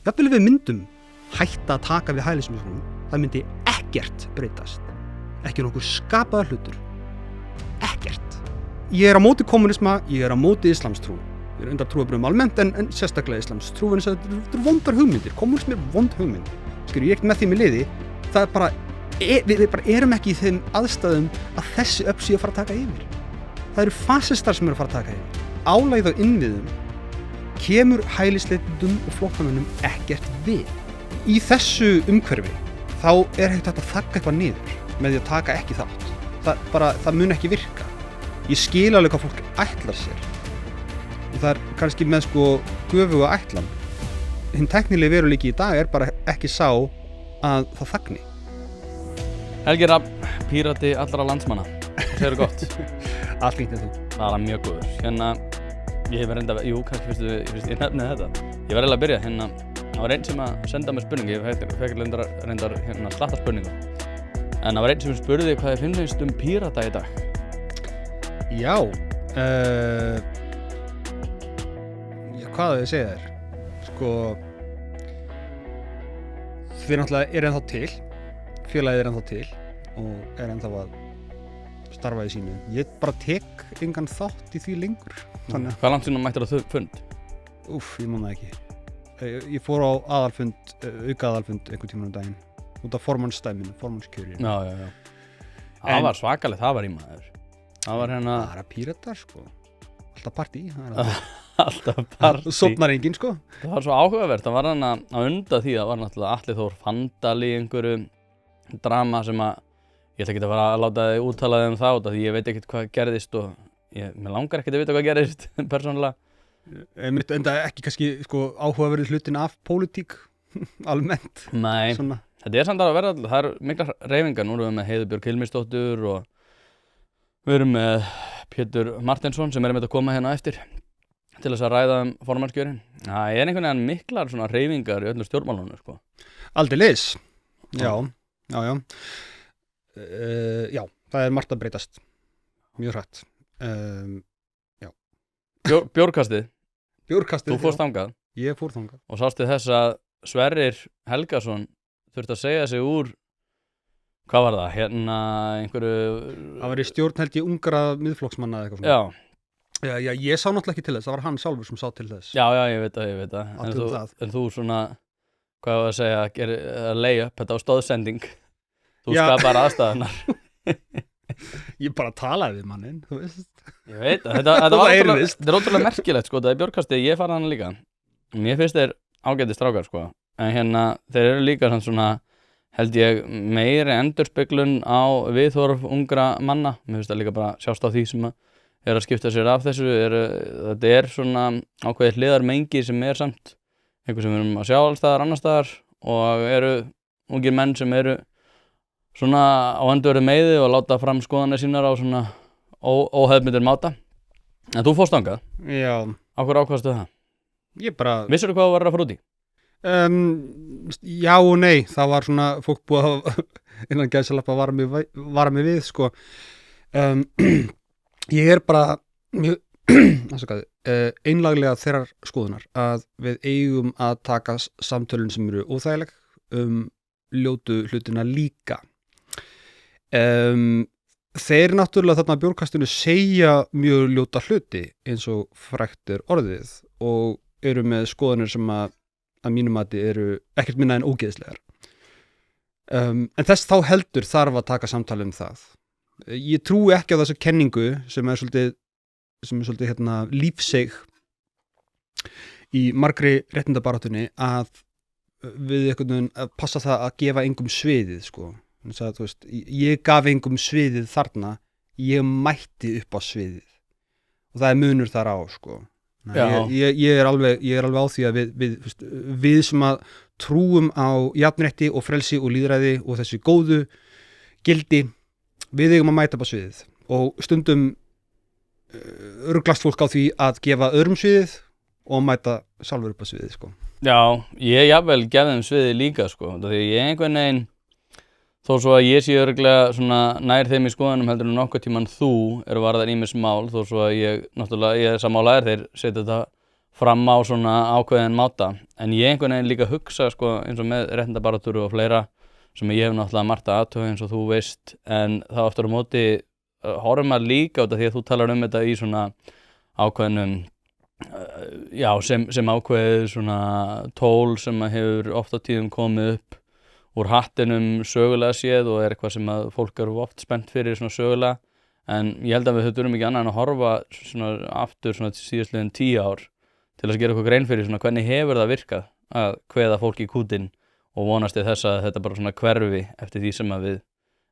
jafnvel við myndum hætta að taka við hælisleitendum, það myndi ekkert breytast, ekki nokkur skapaður hlutur, ekkert. Ég á móti kommunisma, ég á móti islamstrú, ég undar trúarbrögðum almennt en sérstaklega islamstrú, en þetta eru vondar hugmyndir, kommunismi vond hugmynd, ég ekkert með því með liði, það bara, við bara erum ekki í þeim aðstæðum að þessi öfl séu að fara að taka yfir. Það eru fasistar sem eru að fara að taka yfir. Álagið á innviðum kemur hælisleitendum og flóttamönnum ekkert við. Í þessu umhverfi þá hægt að þagga eitthvað niður með því að taka ekki þátt. Það mun ekki virka. Ég skil alveg hvað fólk ætlar sér. Og það kannski með göfuga ætlan. Hinn tæknilegi veruleiki í dag bara ekki sá að það þagni. Helgi Rafn, pírati allra landsmanna. Það gott. Allt fínt en þú. Það mjög góður. Ég hef reynda, kannski fyrst ég nefni þetta. Ég var eiginlega að byrja, það var einn sem að senda mér spurningu, ég fekk reyndar slatta spurningu. En það var einn sem spurði hvað þið finnst pírata í dag. Já, hvað þið segja þér? Þið náttúrulega ennþá til, félagið ennþá til og ennþá að starfa í sínu. Ég bara tek engan þátt í því lengur. Hvað langt síðan mættir á fund? Ég man það ekki. Ég fór á aðalfund, aðalfund einhvern tímann daginn. Út af formannskjörinu. Já. Það var svakalegt, það var í maður. Það var Það er píratar, Alltaf partí. Alltaf partí. Sofnar enginn, Það var svo áhugavert. Það var að unda því að var náttúrulega Atli Þór Fandal í einhverju drama sem að ég ætla ekki að fara að láta þig úttala þig það út af því ég veit ekkert hvað gerðist og mér langar ekkert að vita hvað gerðist persónulega. Enda ekki kannski áhugaverður hlutin af pólitík almennt. Nei, þetta samt að verða alltaf, það eru miklar hreyfingar. Nú erum við með Heiðu Björg Hilmisdóttur og við erum með Pétur Martinsson sem með að koma hérna eftir til þess að ræða formannskjörin. Það einhvern veginn miklar svona hreyfingar í öllu stjórnmálunum. Aldeilis, já. Já, það margt að breytast mjög hratt. Já. Bjórkastið. Þú fórst þangað. Ég fór þangað. Og sástu þess að Sverrir Helgason þurfti að segja sig úr, hvað var það, einhverju... Það var í stjórn held ég ungra miðflokksmanna eða eitthvað svona. Já, ég sá náttúrulega ekki til þess, það var hann sjálfur sem sá til þess. Já, ég veit það. En þú svona, hvað var að segja, að lay up, þetta var stóðsending. Þú skapar aðstæðunar. Ég bara talaði við manninn, þú veist. Ég veit það, þetta er ótrúlega merkilegt, það er bjórkastið, ég fara hana líka. Mér finnst þeir ágæti strákar, en þeir eru líka svona, held ég, meiri endurspeglun á viðhorf ungra manna. Mér finnst það líka bara sjást á því sem að skipta sér af þessu. Þetta er svona ákveðið hliðarmengi sem samt einhver sem við erum að sjá alls staðar, annars staðar og eru ungir menn sem eru svona á endurverið meiði og láta fram skoðanir sínar á svona óhefðbundinn máta. En þú fórst þangað. Já. Á hverju ákvaðstu það? Ég bara... Vissirðu hvað þú var að fara út í? Já og nei. Það var svona fólk búið að innan gæsalappa vara mig við, Ég bara mjög einlaglega þeirrar skoðunar að við eigum að taka samtölun sem eru óþægileg ljótu hlutina líka. Þeir náttúrulega þarna bjórkastinu segja mjög ljóta hluti eins og frægt orðið og eru með skoðanir sem að mínum mati eru ekkert minna en ógeðslegar. En þess þá heldur þarf að taka samtali það. Ég trúi ekki á þessu kenningu sem er svolítið lífseig í margri réttindabaráttunni að við einhvern veginn að passa það að gefa engum sviðið, Að, veist, ég gaf engum sviðið þarna, ég mætti upp á sviðið og það er munur þar á ég er alveg á því að við sem að trúum á jafnrétti og frelsi og lýðræði og þessi góðu gildi, við eigum að mæta upp á sviðið og stundum ruglast fólk á því að gefa öðrum sviðið og mæta sjálfur upp á sviðið Já, ég jafnvel gefði þeim sviðið líka því ég einhvern veginn þó svo að ég sé örugglega svona nær þeim í skoðunum heldur en nokkuð tímann þú varðar ýmis mál þó svo að ég náttúrulega ég er sammála þeir setja þetta fram á svona ákveðin máta en ég einhvern veginn líka hugsa sko eins og með réttindabaráttur og fleira sem ég hef náttúrulega margt að athuga eins og þú veist en það aftur á móti horfum maður líka á þetta því að þú talar þetta í svona ákveðnum já sem ákveðið svona tól sem að hefur oft á tíðum komið upp úr hattinum sögulega séð og eitthvað sem að fólk eru oft spennt fyrir svona sögulega en ég held að við þurfum ekki annað en að horfa svona aftur svona síðastliðin 10 ár til að gera eitthvað grein fyrir svona hvernig hefur það virkað að kveða fólk í kútinn og vonast til þess að þetta bara svona hverfi eftir því sem að við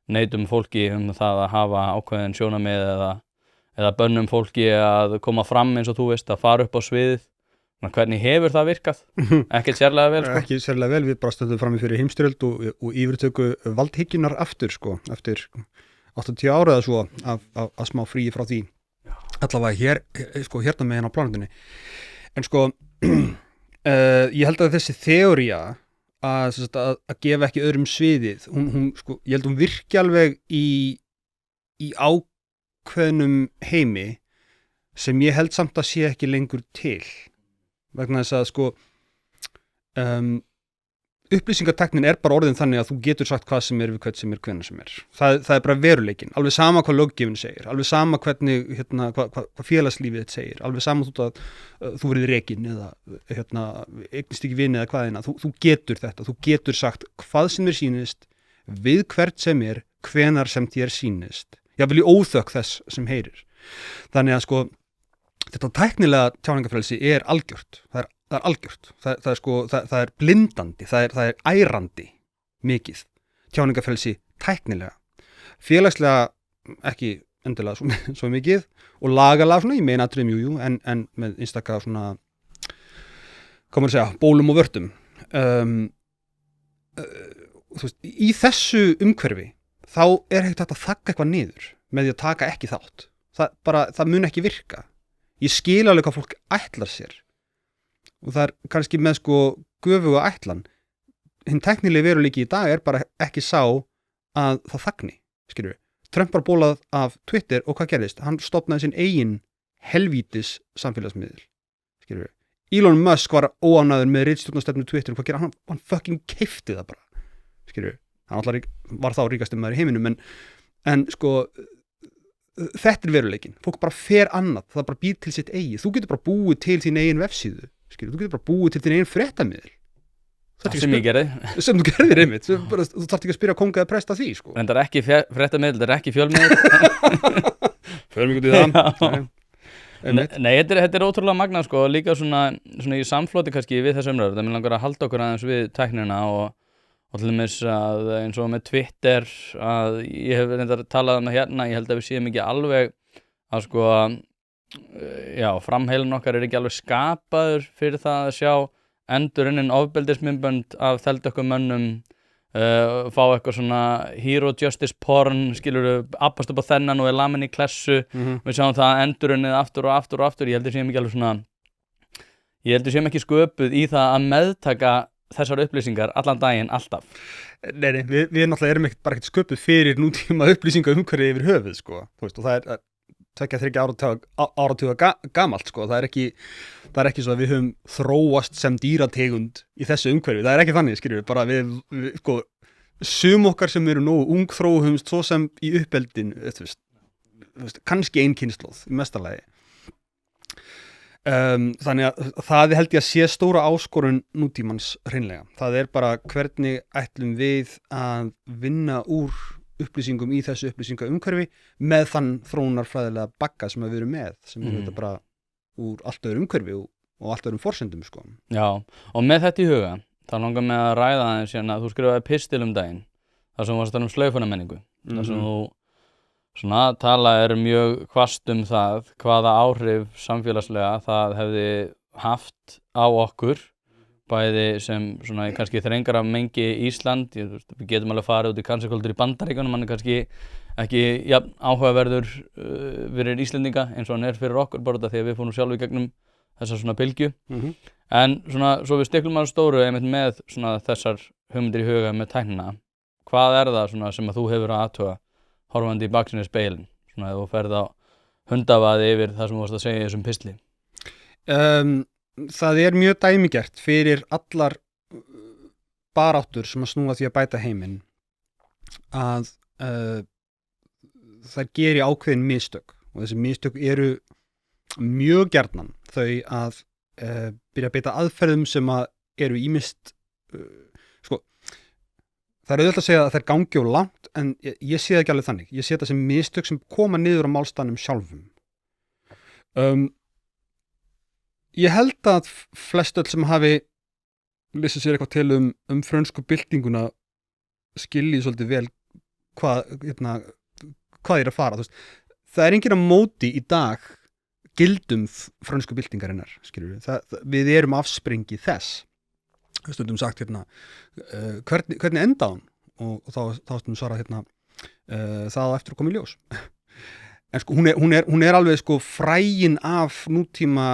neitum fólki það að hafa ákveðin sjónarmið eða bönnum fólki að koma fram eins og þú veist að fara upp á sviðið hvernig hefur það virkað? Ekkert sérlega vel sko? Ekki sérlega vel, við bara stöndum fram fyrir heimstyrjöld og yfirtöku valdhyggjunar aftur sko, eftir 80 ára eða svo að smá fríi frá því allavega hérna með hérna á plánetunni en sko ég held að þessi þeóría að gefa ekki öðrum sviðið hún sko, ég held hún virki alveg í ákveðnum heimi sem ég held samt að sé ekki lengur til vegna þess að sko upplýsingateknin bara orðin þannig að þú getur sagt hvað sem við hvern sem hvenær sem það bara veruleikinn, alveg sama hvað löggjöfin segir, alveg sama hvernig hvað félagslífið þetta segir, alveg sama þú verið rekinn eða eignist ekki vini eða hvaðina, þú getur þetta, þú getur sagt hvað sem sýnist, við hvert sem hvenar sem þér sýnist, jafnvel í óþökk þess sem heyrir. Þannig að sko þetta tæknilega tjáningafrelsi algjört, það er algjört, það er blindandi, það er ærandi mikið tjáningafrelsi tæknilega, félagslega ekki endilega svo mikið og lagalega svona, ég meina atriðum jú, en með einstaka svona, hvað maður segja, bólum og vörtum. Þú veist, í þessu umhverfi þá hægt að þagga eitthvað niður með því að taka ekki þátt. Það mun ekki virka. Ég skil alveg hvað fólk ætlar sér og það kannski með sko göfuga ætlan. Hinn tæknilegi veruleiki í dag bara ekki sá að það þagni, skilur við. Trump var bólað af Twitter og hvað gerðist? Hann stofnaði sinn eigin helvítis samfélagsmiðil, skilur við. Elon Musk var óánægður með ritstjórnarstefnu Twitter og hvað gerði? Hann fucking keypti það bara, skilur við. Hann var þá ríkasti maður í heiminum en sko þetta veruleikin, fólk bara fer annað, það bara býr til sitt eigið, þú getur bara búið til þín eigin vefsíðu, skilur, þú getur bara búið til þín eigin fréttamiðil. Sem ég gerði. Sem þú gerðir einmitt, þú þarft ekki að spyrja konga eða presta því, sko. En það er ekki fréttamiðil, það er ekki fjölmiðil. Förum ykkur til það. Nei, þetta ótrúlega magnað, sko, líka svona í samfloti kannski við þessu umræður, það mér langar að halda okkur aðeins við tæknina og til dæmis að eins og með Twitter að ég hef reyndar talað hérna, ég held að við séum ekki alveg að sko framheilin okkar ekki alveg skapaður fyrir það að sjá endurunnin ofbeldismyndbönd af þeldökkumönnum fá eitthvað svona hero justice porn, skilur appast upp á þennan og lamin í klessu við sjáum það endurunnið aftur og aftur og aftur ég held að séum ekki alveg svona ég held að séum ekki sköpuð í það að meðtaka þessar upplýsingar allan daginn, alltaf. Nei, við náttúrulega erum bara ekkert sköpuð fyrir nútíma upplýsinga umhverfið yfir höfuð, sko. Þú veist, og það 2-3 áratuga gamalt, sko. Það er ekki svo að við höfum þróast sem dýrategund í þessu umhverfi. Það er ekki þannig, skilur við, bara við sko, sum okkar sem eru nógu ung þróumst svo sem í uppeldin, þú veist, kannski ein kynslóð, í mestalagi. Þannig að það held ég að sé stóra áskorun nútímans hreinlega. Það bara hvernig ætlum við að vinna úr upplýsingum í þessu upplýsingaumhverfi með þann þróunarfræðilega bagga sem við erum með, sem þetta bara úr allt öðru umhverfi og allt öðrum forsendum, sko. Já, og með þetta í huga, þá langar mig að ræða aðeins hérna að þú skrifaði pistil daaginn, þar sem þú varst að tala slaufunarmenningu, þar sem þú svona tala mjög hvasst það hvaða áhrif samfélagslega það hefði haft á okkur bæði sem svona kannski þrengara mengi Ísland, við getum alveg farið út í cancerkultúr í Bandaríkjunum, hann kannski ekki áhugaverður fyrir Íslendinga eins og hann fyrir okkur bara því að við fórum sjálf í gegnum þessa svona bylgju en svona svo við stiklum að stóru einmitt með svona þessar hugmyndir í huga með tæknina, hvað það svona sem að þú hefur að athuga horfandi í baksinu speilin, svona ef þú ferð á hundavaði yfir það sem þú varst að segja í þessum pistli? það mjög dæmigert fyrir allar baráttur sem að snúa því að bæta heiminn að það geri ákveðin mistök og þessi mistök eru mjög gjarnan þau að byrja að beita aðferðum sem að eru ýmist það auðvitað að segja að þær gangi of langt en ég sé það ekki alveg þannig ég sé þetta sem mistök sem koma niður á málstaðnum sjálfum ég held að flest öll sem hafi lesið sér eitthvað til frönsku byltinguna skilji svolítið vel hvað að fara það enginn á móti í dag gildum frönsku byltingarinnar við erum afsprengi þess stundum sagt hvernig enda hún og þá stundum svarað það á eftir að koma í ljós en sko hún alveg sko frægin af nútíma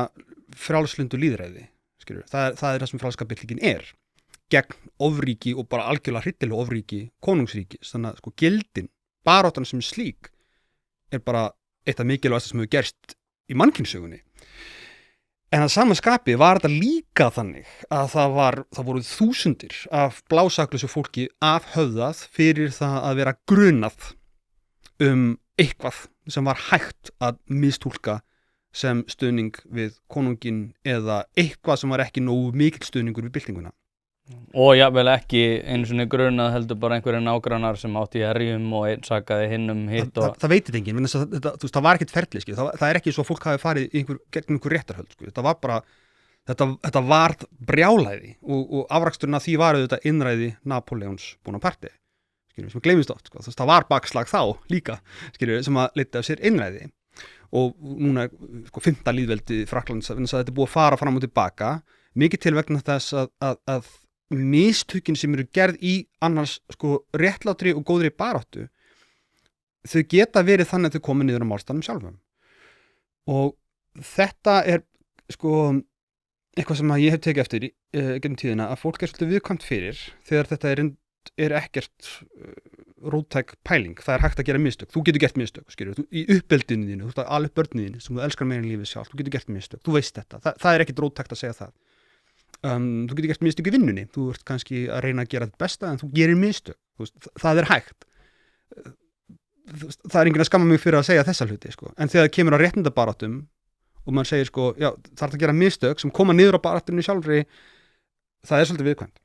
frjálslyndu lýðræði það það sem frjálska byltingin gegn ofríki og bara algjörlega hryllilega ofríki konungsríkis þannig að sko gildin baráttan sem slík bara eitt af mikilvægasta sem hefur gerst í mannkynssögunni en að sama skapi var þetta líka þannig að það voru þúsundir af blásaklusu fólki afhöfðað fyrir það að vera grunað eitthvað sem var hægt að mistúlka sem stuðning við konunginn eða eitthvað sem var ekki nógu mikill stuðningur við byltinguna. Og jafnvel ekki einu sinni grunað heldur bara einhverjir nágrannar sem átti í herjum og einn sakaði hinn hitt og... Það veitir enginn, það var ekkert ferli, það ekki svo að fólk hafi farið gegn einhver réttarhöld, þetta var bara, þetta var brjálæði og afraksturinn af því var auðvitað innræði Napóleons Bonaparte, sem gleymist oft, það var bakslag þá líka, sem að leiddi af sér innræði og núna 5. lýðveldi Frakklands, þetta búið að fara fram og tilbaka, mikið til vegna þess að mistökin sem eru gerð í annars réttlátri og góðri baráttu þau geta verið þannig að þau koma niður á málstaðnum sjálfum og þetta eitthvað sem ég hef tekið eftir gegnum tíðina að fólk svolítið viðkvæmt fyrir þegar þetta ekkert róttæk pæling, það hægt að gera mistök þú getur gert mistök, í uppeldinu þínu þú ert að ala upp börnin þínu sem þú elskar meira en lífið sjálf þú getur gert mistök, þú veist þetta það ekkert róttækt að segja það þú getur gert mistök í vinnunni þú ert kannski að reyna að gera þetta besta en þú gerir mistök, það hægt það enginn að skamma mig fyrir að segja þessa hluti en þegar það kemur á réttindabaráttum og maður segir já, það að gera mistök sem koma niður á baráttunni sjálfri það svolítið viðkvæmt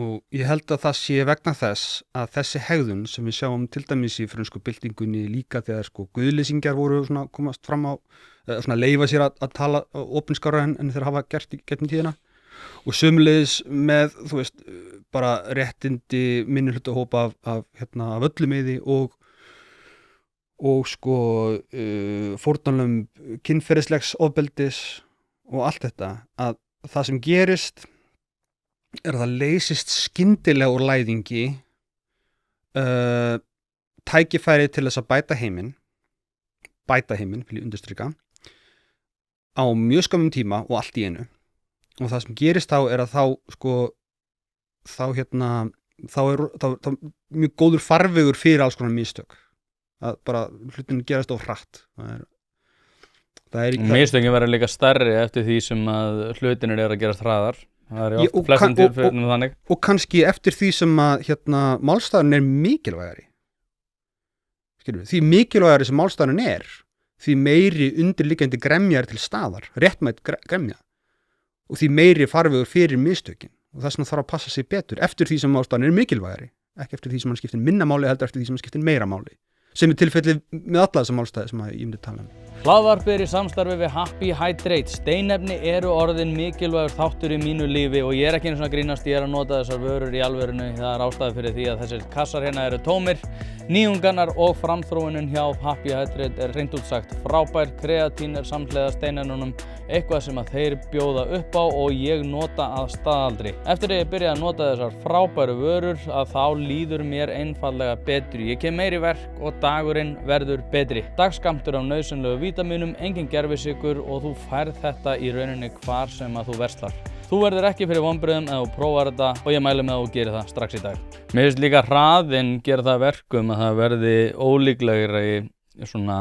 og ég held að það sé vegna þess að þessi hegðun sem við sjáum til dæmis í frönsku byltingunni líka þegar guðleysingjar voru komast fram á leyfa sér að tala opinskára en þeir hafa gert í gegnum tíðina og sömuleiðis með bara réttindi minnihlutahópa af öllum eyði og fórnarlömb kynferðislegs ofbeldis og allt þetta að það sem gerist að það leysist skyndilega úr læðingi tækifæri til þess að bæta heiminn vil ég undirstrika á mjög skömmum tíma og allt í einu og það sem gerist þá að þá mjög góður farvegur fyrir alls konar mistök að bara hlutinu gerast of hratt mistökin verður líka stærri eftir því sem að hlutinir að gerast hraðar það oft flestum tilfellum þannig og kannski eftir því sem að málstaðurinn mikilvægari því mikilvægari sem málstaðurinn því meiri undirliggjandi gremja til staðar, réttmætt gremja og því meiri farvegur fyrir mistökin og þess vegna þarf að passa sig betur eftir því sem málstaðurinn mikilvægari ekki eftir því sem hann skiptir minna máli heldur eftir því sem hann skiptir meira máli sem tilfellið með alla þessar málstaði sem ég myndi tala Hlaðvarp í samstarfi við Happy Hydrate. Steinefni eru orðin mikilvægur þáttur í mínu lífi og ég ekki einu svona grínast, ég að nota þessar vörur í alvörinu. Það ástæði fyrir því að þessir kassar hérna eru tómir. Nýjungarnar og framþróunin hjá Happy Hydrate hreint út sagt frábær. Kreatín samhliða steinefnunum, eitthvað sem að þeir bjóða upp á og ég nota að staðaldri. Eftir að ég byrjaði að nota þessar frábæru vörur að þá líður mér einfaldlega betur. Ég kem meiri verk og dagurinn verður betri. Dagskammtur af nauðsynlegu vítamínum, engin gervisykur og þú færð þetta í rauninni hvar sem að þú verslar. Þú verður ekki fyrir vonbrigðum ef þú prófar þetta og ég mæli með að þú gerir það strax í dag. Mér finnst líka hraðinn gera það verkum að það verði ólíklegri svona,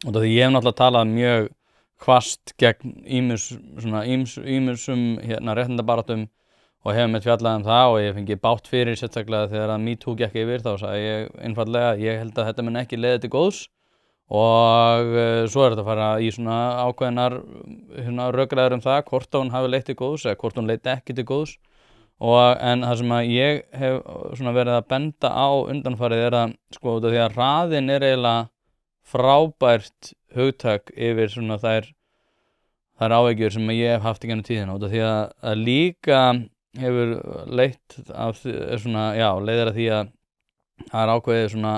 og því ég hef náttúrulega talað mjög hvasst gegn ýmsum réttindabaráttum og hefur mitt fjallað það og ég fengi bátt fyrir sérstaklega þegar að MeToo gekk yfir þá sagði ég einfaldlega ég held að þetta mun ekki leiða til góðs og svo þetta að fara í svona ákveðnar rökræður það hvort hún hafi leitt til góðs eða hvort hún leitt ekki til góðs en það sem að ég hef svona verið að benda á undanfarið að sko út af því að hraðinn eiginlega frábært hugtak yfir svona þær áhyggjur sem ég hef haft í gennum tíðina út af því að líka hefur leitt af leiðir að því að það ákveðið svona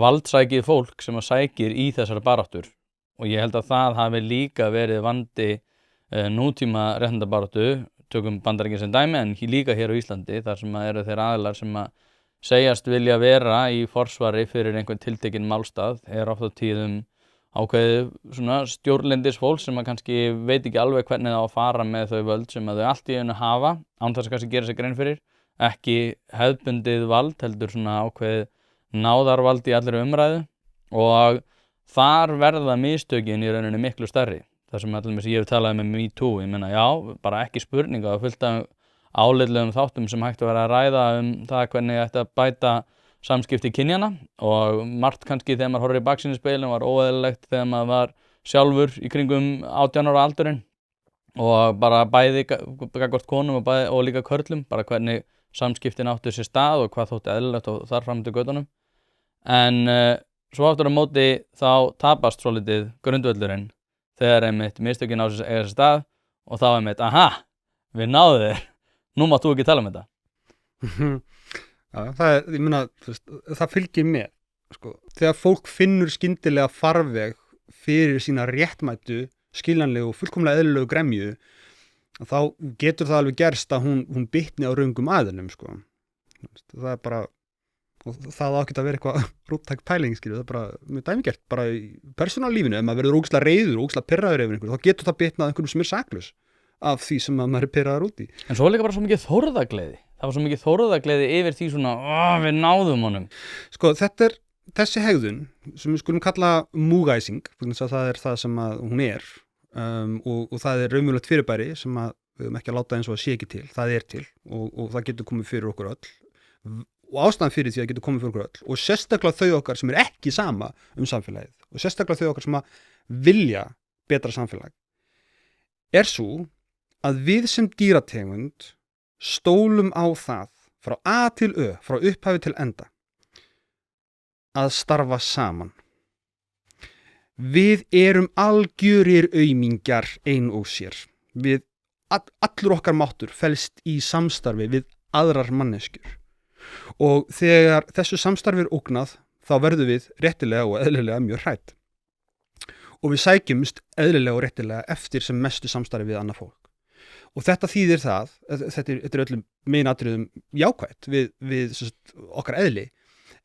valdsækið fólk sem að sækir í þessari baráttur og ég held að það hafi líka verið vandi nútíma réttindabaráttu tökum Bandaríkin sem dæmi en líka hér á Íslandi þar sem að eru þeir aðilar sem að segjast vilja vera í forsvari fyrir einhvern tiltekinn málstað oft á tíðum ákveðið svona stjórnlyndis fólk sem að kannski veit ekki alveg hvernig það á að fara með þau völd sem að þau allt í einu hafa án þess að kannski gera sér grein fyrir ekki hefðbundið vald heldur svona ákveðið náðarvald í allri umræðu og þar verða mistökin í rauninni miklu stærri þar sem allir ég hef talað með MeToo ég meina já, bara ekki spurninga og fullt af álitlegum þáttum sem hægt að vera að ræða það hvernig ætti að bæta samskipti kynjanna og margt kannski þegar maður horfir í baksýnisspegilinn var óeðlilegt þegar maður var sjálfur í kringum 18 ára aldurinn og bara bæði gagnvart konum og líka körlum bara hvernig samskiptin áttu sér stað og hvað þótti eðlilegt og þar fram til götunum en svo aftur á móti þá tapast svolítið grundvöllurinn þegar einmitt mistökin á sér eiga sér stað og þá einmitt aha, við náðum þér nú mátt þú ekki tala um þetta Já, ég meina, það fylgir með, sko. Þegar fólk finnur skyndilega farveg fyrir sína réttmætu, skiljanlegu og fullkomlega eðlilegu gremju, þá getur það alveg gerst að hún bitni á röngum aðilum, sko. Það bara, og það á ekki að vera eitthvað rúttæk pæling, skilju, það bara, mjög dæmigert, bara í persónalífinu, ef maður verður ógeðslega reiður, ógeðslega pirraður yfir einhverju, þá getur það bitnað einhverjum sem saklaus af því sem maður pirraður út í. En svo er líka bara svo mikið þórðagleði. Það var svo mikið þórðagleði yfir því svona, við náðum honum. Sko, þessi hegðun sem við skulum kalla múgæsing, það er það sem að hún og það er raunverulegt fyrirbæri sem að við höfum ekki að láta eins og að sé ekki til, það er til og það getur komið fyrir okkur öll og ástæðan fyrir því að það getur komið fyrir okkur öll og sérstaklega þau okkar sem er ekki sama samfélagið og sérstaklega þau okkar sem að vilja betra samfélag svo að við sem dýrategund stólum á það frá A til Ö, frá upphafi til enda að starfa saman. Við erum algjörir aumingjar ein og sér. Allur okkar máttur felst í samstarfi við aðrar manneskjur. Og þegar þessu samstarfi ógnað, þá verðum við réttilega og eðlilega mjög hrædd. Og við sækjumst eðlilega og réttilega eftir sem mestu samstarfi við annað fólk. Og þetta þýðir það, þetta er öllum meginatriðum jákvætt við okkar eðli,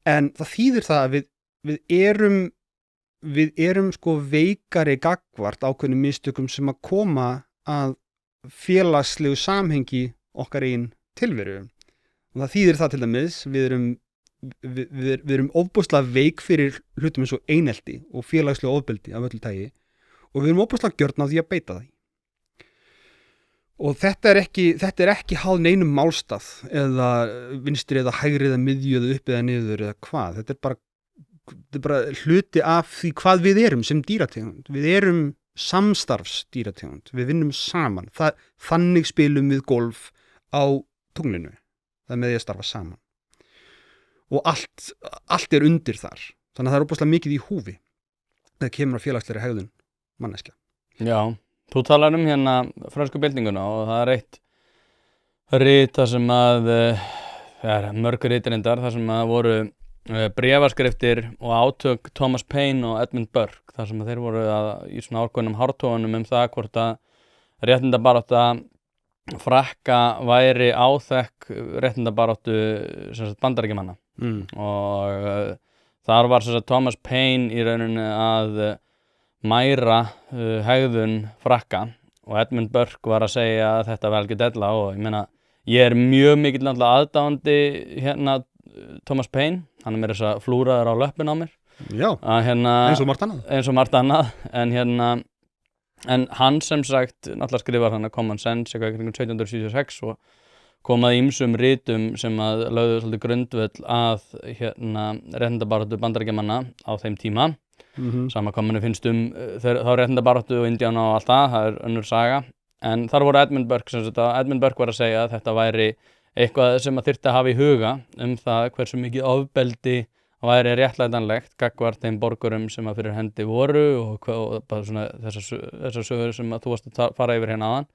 en það þýðir það að við erum sko veikari gagnvart ákveðnum mistökum sem að koma að félagslegu samhengi okkar einn tilveru. Og það þýðir það til dæmis, við erum ofboðslega veik fyrir hlutum eins og einelti og félagslega ofbeldi af öllu tagi og við erum ofboðslega gjörn á því að beita það. Og þetta er ekki háð neinum málstað eða vinstri eða hægri eða miðju eða upp eða niður eða hvað. Þetta er bara hluti af því hvað við erum sem dýrategund. Við erum samstarfsdýrategund. Við vinnum saman. Þannig spilum við golf á tunglinu. Það með því að starfa saman. Og allt er undir þar. Þannig að það er óbúslega mikið í húfi. Það kemur á félagslegri hegðun manneskja. Já. Þú talar hérna frönsku byltinguna og það er eitt rit þar sem að, mörg ritrindar þar sem að voru bréfaskriftir og átök Thomas Paine og Edmund Burke þar sem að þeir voru í svona ákveðnum hártogunum það hvort að réttindabarátta Frakka væri áþekk réttindabaráttu Bandaríkjamanna og þar var Thomas Paine í rauninni að mæra hegðun Frakka og Edmund Burke var að segja að þetta var algjör della og ég meina ég er mjög mikill aðdáandi hérna Thomas Paine, hann er meira þess að flúraður á löppin á mér. Já, eins og margt annað. En hérna En hann sem sagt náttúrulega skrifar hann að Common Sense eitthvað kringum 1776 og kom að ýmsum ritum sem að lögðu svolítið grundvöll að réttindabaráttu Bandaríkjamanna á þeim tíma. Sama hvað manni finnst þá réttindabaráttu og Indiana og allt það önnur saga. En þar voru Edmund Burke var að segja að þetta væri eitthvað sem að þyrfti að hafa í huga það hversu mikið ofbeldi væri réttlætanlegt gagnvart þeim borgurum sem að fyrir hendi voru og bara svona þessar sögur sem að þú varst að fara yfir hérna áðan.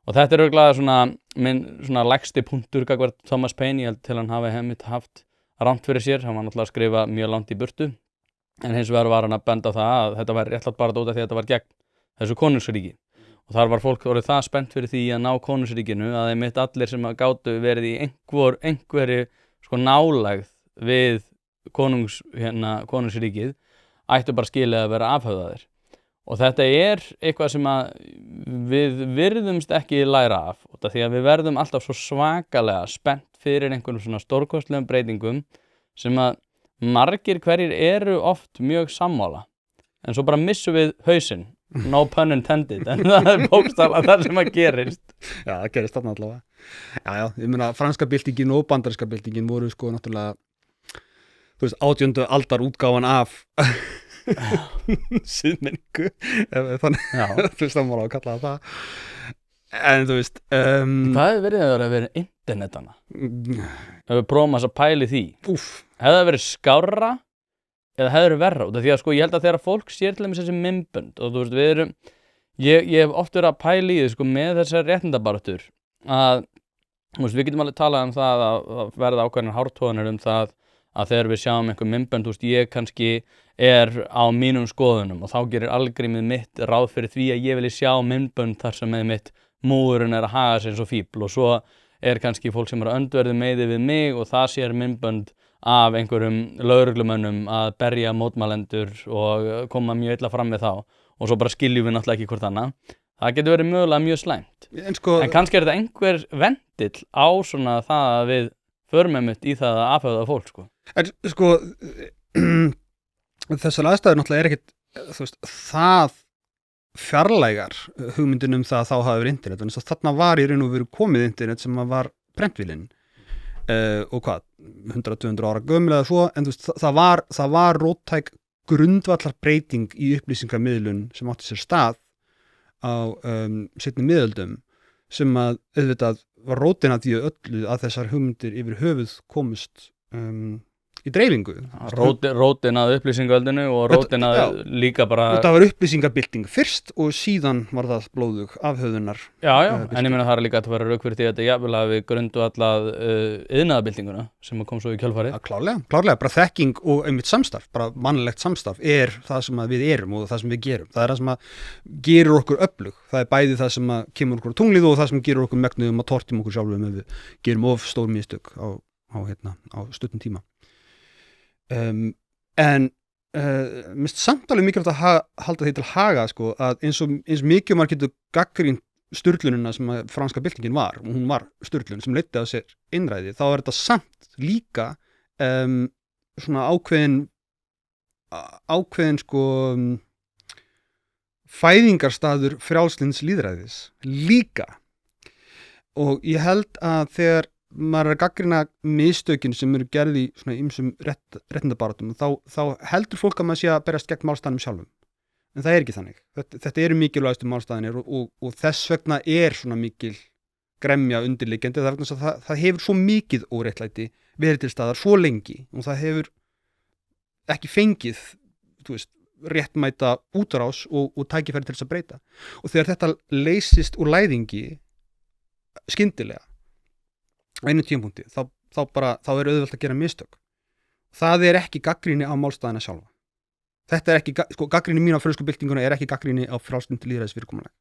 Og þetta örugglega minn lægsti punktur gagnvart Thomas Paine, ég held til hann haft rangt fyrir sér, hann var náttúrulega að skrifa mjög langt í burtu, en hins vegar var hann að benda á það að þetta væri réttlátt bara út af því að þetta var gegn þessu konungsríki. Og þar var fólk orðið það spennt fyrir því að ná konungsríkinu að einmitt allir sem gátu verið í einhverju nálægð við konungsríkið ættu bara skilið að vera afhöfðaðir. Og þetta eitthvað sem að við virðumst ekki læra af, því að við verðum alltaf svo svakalega spennt fyrir einhverjum svona stórkostlegum breytingum sem að margir hverjir eru oft mjög sammála. En svo bara missum við hausinn, no pun intended, en það bókstaflega það sem að gerist. Já, það gerist þarna allavega. Já, ég meina franska byltingin og bandaríska byltingin voru náttúrulega, 18. aldar útgáfan af siðmenningu þannig sammála að kalla það en hvað hefur verið að vera internetana ef við prófum að pæli því hefði það verið skárra eða hefði það verra út af því að ég held að þegar fólk sér til þessi myndbönd og ég hef oft verið að pæli í því með þessar réttindabaráttur að við getum alveg talað það að verða ákveðnar hártoganir það að þegar við sjáum einhver myndbönd ég kannski á mínum skoðunum og þá gerir algrímið mitt ráð fyrir því að ég vilji sjá myndbönd þar sem mitt múurinn að haga sér eins og fíbl og svo kannski fólk sem öndverði meiði við mig og það sér myndbönd af einhverjum lögreglumönnum að berja mótmælendur og koma mjög illa fram við þá og svo bara skiljum við náttúrulega ekki hvort annað. Það getur verið mögulega mjög slæmt. En kannski þetta einhver vendill á það að við förum einmitt í það að afhöfða fólk En þessar aðstæður náttúrulega ekkert það fjarlægar hugmyndin það að þá hafi verið internet en þarna var í raun og veru komið internet sem var prentvélin og 100-200 ára gömul eða svo en það var róttæk grundvallar breyting í upplýsingamiðlun sem átti sér stað á seinni miðöldum sem að auðvitað var rótin að því öllu að þessar hugmyndir yfir höfuð komust í dreifingu. Rótin að upplýsingaöldinu og rótin að líka bara... Þetta var upplýsingabylting fyrst og síðan var það blóðug afhöfðunar. Já, en ég meina það líka að það var rauk fyrir því að þetta jafnvel hafi grundu allað iðnaðarbyltinguna sem kom svo í kjölfarið. Klárlega, bara þekking og einmitt samstarf, bara mannlegt samstarf það sem við erum og það sem við gerum. Það það sem að gerir okkur öflug. Það bæði það sem að kemur okkur á tunglið og það sem gerir okkur megnuðum að tortíma okkur sjálfum ef við gerum of stór mistök á stuttum tíma. Mist samt alveg mikilvægt að halda því til haga að eins mikið maður getur gagnrýnt sturlunina sem að franska byltingin var og hún var sturlun sem leiddi af sér innræði þá þetta samt líka svona ákveðin fæðingarstaður frjálslynds lýðræðis líka og ég held að þegar maður að gagnrýna mistökin sem eru gerð í svona ýmsum réttindabaráttum þá heldur fólk að maður sé að berjast gegn málstaðnum sjálfum en það ekki þannig þetta eru mikilvægastu málstaðnir og þess vegna svona mikil gremja undirliggjandi það hefur svo mikið óréttlæti verið til staðar svo lengi og það hefur ekki fengið réttmæta útrás og tækifæri til þess að breyta og þegar þetta leysist úr læðingi skyndilega á einu tímapunkti, þá er auðvelt að gera mistök. Það ekki gagnrýni á málstaðina sjálfa. Þetta ekki, gagnrýni mín á frönsku byltinguna ekki gagnrýni á frjálslynt lýðræðisfyrirkomulag.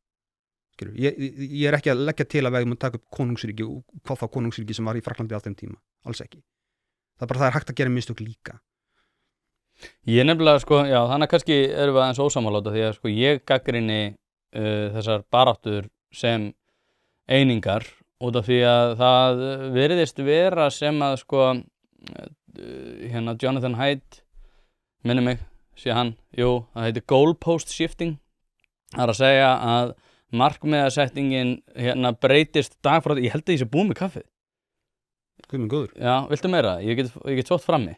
Ég ekki að leggja til að við eigum að taka upp konungsríki og hvað þá konungsríki sem var í Frakklandi á þeim tíma. Alls ekki. Það er hægt að gera mistök líka. Ég nefnilega, þannig kannski erum við aðeins ósamáláta því að ég gagnrýni þessar baráttur sem einingar út af því að það virðist vera sem að Jonathan Haidt minni mig, sé hann, það heitir goalpost shifting Það er að segja að markmiðasettingin hérna breytist dag frá ég held að ég sé búin með kaffið. Guð minn góður. Já, viltu meira? Ég get svott frammi.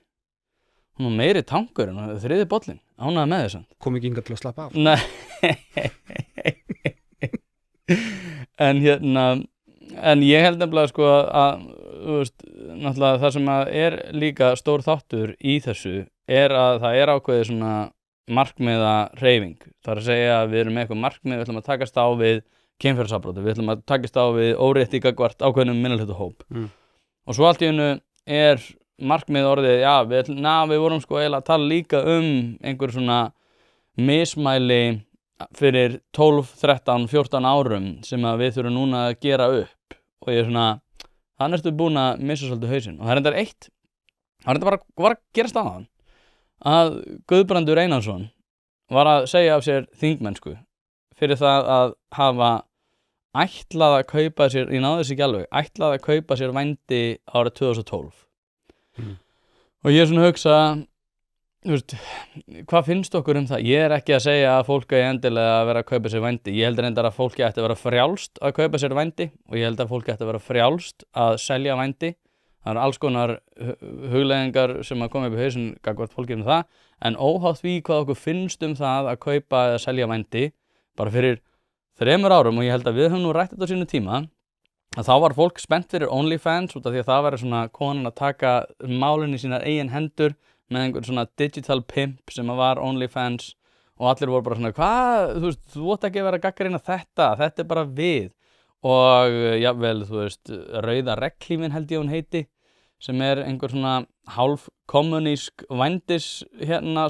Hún meiri tankur en þriði bollin. Ánægði með þessan. Kom ekki hingað til að slappa af. Nei. En ég held nefnilega sko að þú veist, náttúrulega það sem að er líka stór þáttur í þessu er að það er ákveðið svona markmiða hreyfing. Það er að segja að við erum með eitthvað markmið, við ætlum að takast á við kynferðisafbrot, við ætlum að takast á við órétti gagnvart ákveðnum minnihlutahóp. Og svo allt í einu er markmið orðið, já, við vorum sko eiginlega að tala líka einhver svona mismæli fyrir 12, 13, 14 árum sem að við þurfum núna að gera upp og ég er svona, þannig ertu búin að missa svolítið hausinn og það er reyndar það er bara var að gerast á hann að Guðbrandur Einarsson var að segja af sér þingmennsku fyrir það að hafa ætlað að kaupa sér, ég náði þessi ekki alveg, ætlað að kaupa sér vændi árið 2012 og ég er svona að hugsa þú veist, hvað finnst okkur það? Ég er ekki að segja að fólk eigi endilega að vera að kaupa sér vændi. Ég held reyndar að fólki ætti að vera frjálst að kaupa sér vændi og ég held að fólki ætti að vera frjálst að selja vændi. Það eru alls konar hugleiðingar sem að koma upp í hausinn gagnvart fólki það, en óháð því hvað okkur finnst það að kaupa eða selja vændi, bara fyrir 3 árum og ég held að við höfum nú rætt þetta á sínu tíma, að þá var fólk spennt fyrir OnlyFans út af því að það væri svona konan að taka málin í sínar eigin hendur með einhvern svona digital pimp sem var OnlyFans og allir voru bara svona hvað, þú veist, þú átt ekki að vera að gagnrýna þetta er bara við og jafnvel, þú veist, Rauða regnhlífin held ég hún heiti sem er einhver svona hálf kommunísk vændis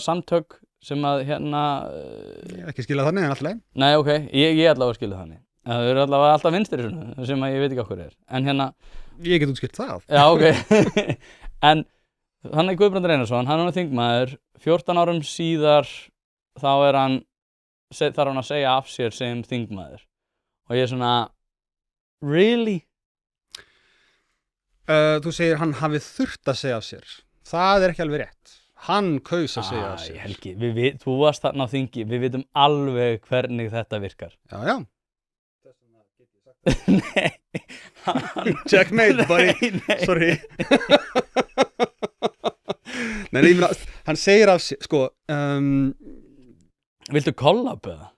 samtök sem að Ég ekki skilja þannig en alltaf Nei, ok, ég allavega skilja þannig það eru allavega alltaf vinstri svona sem að ég veit ekki okkur en Ég get útskilt það Já, ok En hann er Guðbrandur Einarsson, hann er þingmaður 14 árum síðar þá þarf hann að segja af sér sem þingmaður og ég er svona really? Þú segir hann hafi þurft að segja af sér það er ekki alveg rétt hann kaus að segja af sér Helgi, þú varst þarna á þingi við vitum alveg hvernig þetta virkar Já Nei Checkmate, buddy Sorry Nei, ég meina, hann segir af sér, sko Viltu kollab eða?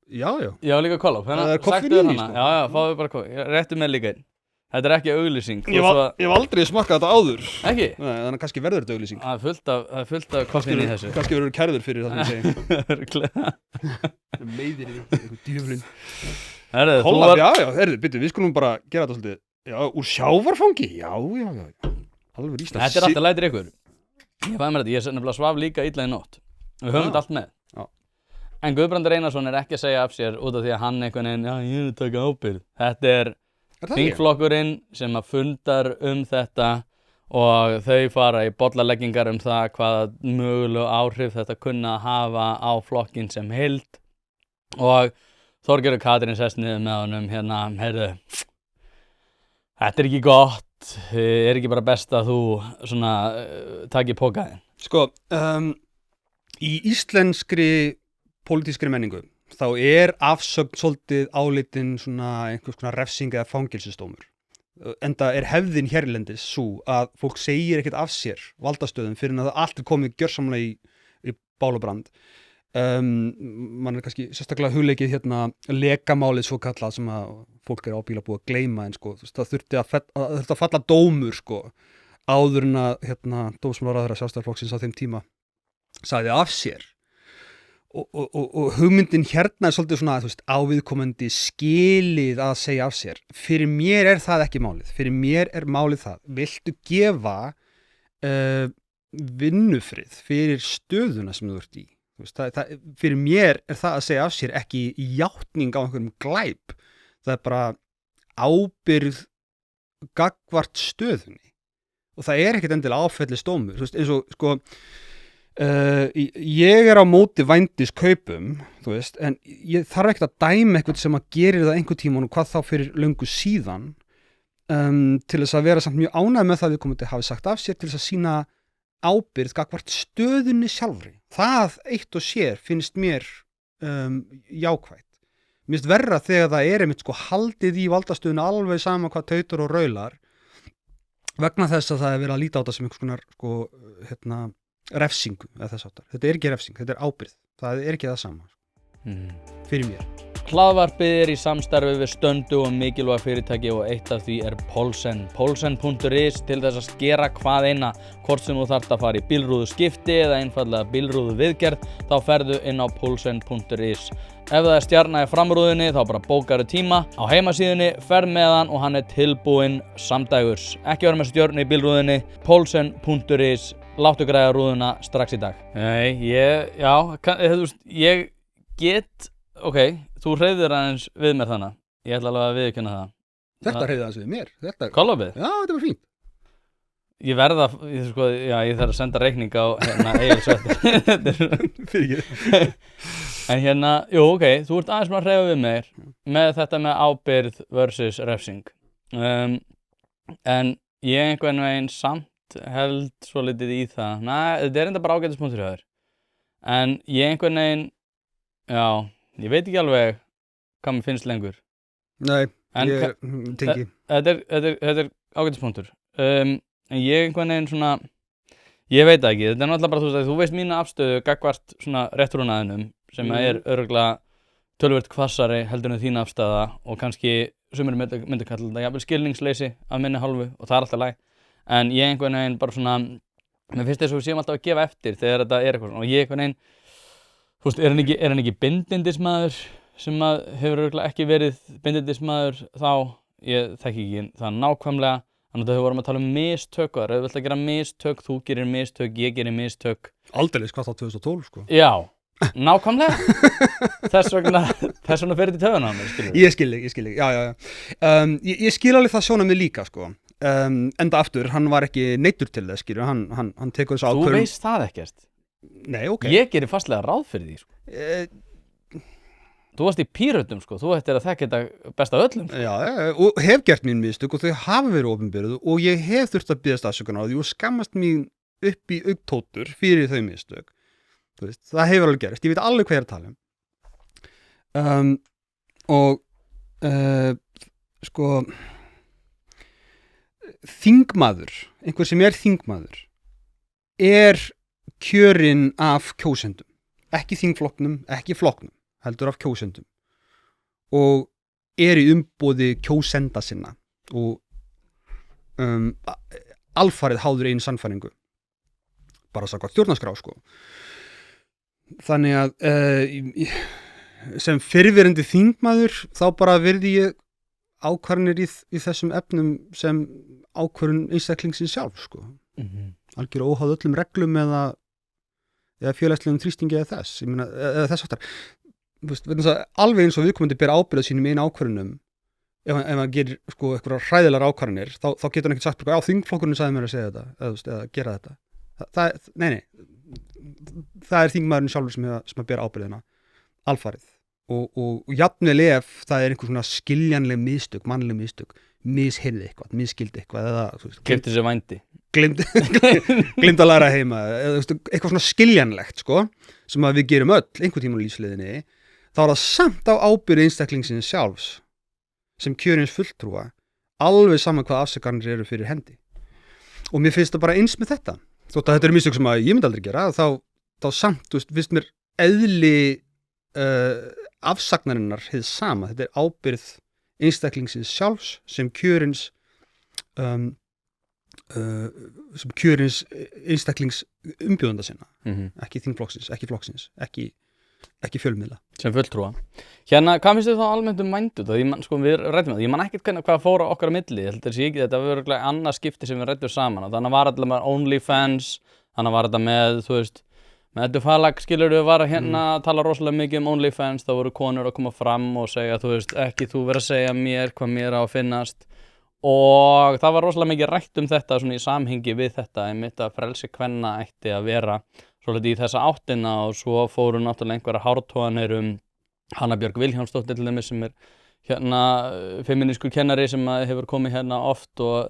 Já Já, líka kollab Það er koffín í því, sko Já, fáðu bara koffín, réttu með líka einn Þetta er ekki auglýsing Ég hef aldrei smakkað þetta áður Ekki? Nei, þannig kannski verður þetta auglýsing Það er fullt af koffín í þessu Kannski verður kærður fyrir það sem ég segi Örugglega. Meiðir í því, eitthvað djöflin Kollab, já, byrju, við skulum bara gera þetta svolítið Já, úr sjávarfangi, já Alveg Ísland Þetta er alltaf lætir ykkur Ég fæði mér þetta, ég nefnilega svaf líka illa í nótt Við höfum þetta allt með Já. En Guðbrandur Einarsson er ekki að segja af sér út af því að hann einhvern veginn, já, ég er að taka ábyrgð Þetta er þingflokkurinn sem að fundar þetta og þau fara í bollaleggingar það hvaða möguleg áhrif þetta kunna að hafa á flokkin sem heild og Þorgerður Katrín sest niður með honum heyrðu þetta er ekki gott er ekki bara best að þú svona taki pókaðinn Sko, í íslenskri pólitískri menningu þá er afsögn svolítið álitin svona einhvers konar refsing eða fangelsisdómur enda er hefðin hérlendis svo að fólk segir ekkert af sér valdastöðum fyrir að það allt er komið gjörsamlega í bál og brand mann er kannski sérstaklega hugleikið lekamálið svo kallað sem að fólk er ábyggilega búið að gleyma en sko það þurfti að falla dómur sko áður en að dómsmálaráðherra Sjálfstæðisflokksins á þeim tíma sagði af sér og hugmyndin er svolítið svona áviðkomandi skilið að segja af sér fyrir mér er það ekki málið fyrir mér er málið það viltu gefa vinnufrið fyrir stöðuna sem þú ert í fyrir mér er það að segja af sér ekki játning á einhverjum glæp það er bara ábyrgð gagnvart stöðunni og það er ekkert endilega áfellisdómur eins og sko ég er á móti vændiskaupum en ég þarf ekkert að dæma eitthvað sem að gerir það einhver tíma og hvað þá fyrir löngu síðan til þess að vera samt mjög ánægð með það við komum til að hafa sagt af sér til þess að sýna ábyrgð gagnvart stöðunni sjálfri það eitt og sér finnst mér jákvætt. Mér finnst verra þegar það einmitt sko haldið í valdastöðuna alveg sama hvað tautur og raular vegna þess að það er verið að líta á þetta sem einhvers konar sko, refsingu eða þess áttar. Þetta er ekki refsing, þetta er ábyrgð. Það er ekki það sama fyrir mér. Hlaðvarpið er í samstarfi við stöndu og mikilvæg fyrirtæki og eitt af því er Polsen. Polsen.is til þess að skera hvað eina, hvort sem þú þarft að fara í bílrúðu skipti eða einfallega bílrúðu viðgerð, þá ferðu inn á Polsen.is. Ef það er stjarna í framrúðunni þá bara bókaru tíma á heimasíðunni, ferð með hann og hann er tilbúinn samdægurs. Ekki vera með stjörnu í bílrúðunni, Polsen.is, láttu græða rúðuna strax í dag. Nei, ég get, ok, þú hreyfðir aðeins við mér þannig. Ég ætla alveg að viðurkenna það. Þetta hreyfði aðeins við mér. Kollabið? Já, þetta var fínt. Ég þarf að senda reikning á Egilsvelli. Fyrir ekki. En ok, þú ert aðeins að hreyfa við mér með þetta með ábyrgð versus refsing. En ég einhvern veginn samt held svo litið í það. Þetta er enda bara ágætispunktur hjá þér. En ég einhvern veginn, ég veit ekki alveg hvað mér finnst lengur. Nei, ég tengi. Þetta er ágætispunktur. En ég einhvern veginn svona, ég veit ekki, þetta er náttúrulega bara þú veist mína afstöðu gagnvart svona réttrúnaðinum sem er örugglega töluvert hvassari heldur en þín afstaða og kannski sumir myndi kalla þetta jafnvel skilningsleysi af minni hálfu og það er alltaf læg. En ég einhvern veginn bara svona, mér finnst þess að við séum alltaf að gefa eftir þegar þetta er eitthvað svona og ég einhvern veginn, þú veist, er hann ekki bindindismaður sem að hefur örugglega ekki verið bindindismaður þá, ég þekki ekki það nákvæmlega. Þannig að við vorum að tala mistök og það er auðvelt að gera mistök, þú gerir mistök, ég gerir mistök. Aldeilis hvað þá 2012 sko. Já, nákvæmlega. Þess vegna fer þetta í töfuna á mér, skilur. Ég skil, já. Ég skil alveg það sjónarmið líka sko. Enda aftur, hann var ekki neyddur til þess, skilur, hann tekur þessu ákvörðun. Þú veist það ekkert. Nei, ok. Ég gerir fastlega ráð fyrir því, sko. Þú varst í Pírötum, sko, þú ættir að þekka þetta best af öllum. Sko. Já, og hef gert mín mistök og þau hafa verið opinberuð og ég hef þurft að biðjast afsökunar á því og skammast mín upp í augtótur fyrir þau mistök. Þú veist, það hefur alveg gerist, ég veit alveg hvað ég er að tala sko, þingmaður, einhver sem er þingmaður, er kjörinn af kjósendum, ekki þingflokknum, ekki flokknum. Heldur af kjósendum og er í umboði kjósenda sinna og alfarið háður einu sannfæringu bara samkvæmt stjórnarskrá sko. Þannig að sem fyrrverandi þingmaður þá bara virði ég ákvarðanir í þessum efnum sem ákvörðun einstaklingsins sjálf sko. Algjör óháð öllum reglum eða félagslegum þrýstingi eða þess, ég meina, eða þess aftar. Alveg eins og viðkomandi ber ábyrgð sínum einu ákvörðunum ef hann gerir sko eitthvað hræðilegar ákvarðanir þá getur hann ekkert sagt bara, þingflokkurinn sagði mér að segja þetta eða gera þetta nei, það er þingmaðurinn sjálfur sem að bera ábyrgðina alfarið og jafnvel ef það er einhver svona skiljanleg mistök, mannleg mistök misheyrði eitthvað, misskildi eitthvað eða keypti sér vændi gleymd að læra heima eða eitthvað svona skiljanlegt sko sem að við gerum öll einhvern tímann í lífsleiðinni þá er það samt á ábyrgð einstaklingsins sjálfs sem kjörins fulltrúa alveg saman hvað afsakanir eru fyrir hendi og mér finnst það bara eins með þetta þótt að þetta eru mistök sem að ég myndi aldrei gera þá samt, þú veist, finnst mér eðli afsagnarinnar hið sama, þetta er ábyrgð einstaklingsins sjálfs sem kjörins einstaklings umbjóðanda sinna ekki þingflokksins, ekki flokksins ekki fjölmiðla sem fulltrúa. Hérna, hvað finnst þið þá almennt mændu það? Sko, við ræddum það, ég man ekkert hvað fór á okkar á milli, þetta var örugglega annað skipti sem við ræddum saman, þannig var allir með OnlyFans, þannig var þetta með, þú veist, með Eddu Falag skilurðu var að að tala rosalega mikið um OnlyFans, þá voru konur að koma fram og segja, þú veist, ekki þú verið að segja mér hvað mér á að finnast og það var rosalega mikið rætt þetta svona í samhengi við þetta einmitt að frelsi kvenna ætti að vera svolítið í þessa áttina og svo fóru náttúrulega einhverjar hártoganir Hanna Björg Vilhjálmsdóttir til dæmis sem er feminískur kennari sem hefur komið hérna oft og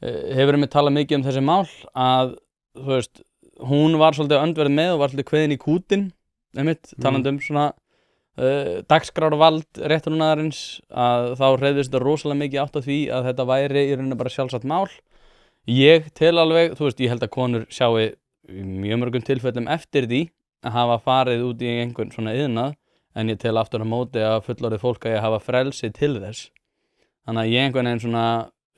hefur einmitt talað mikið um þessi mál að þú veist hún var svolítið öndverð með og var svolítið kveðin í kútin einmitt talandi svona dagskrárvald réttarúnaðarins að þá hreyfðist þetta rosalega mikið átt af því að þetta væri í rauninni bara sjálfsagt mál. Ég tel alveg, þú veist, ég held að konur sjái í mjög mörgum tilfellum eftir því að hafa farið út í einhvern svona iðnað, en ég tel aftur á móti að fullorðið fólk að ég hafa frelsi til þess. Þannig að ég einhvern veginn svona,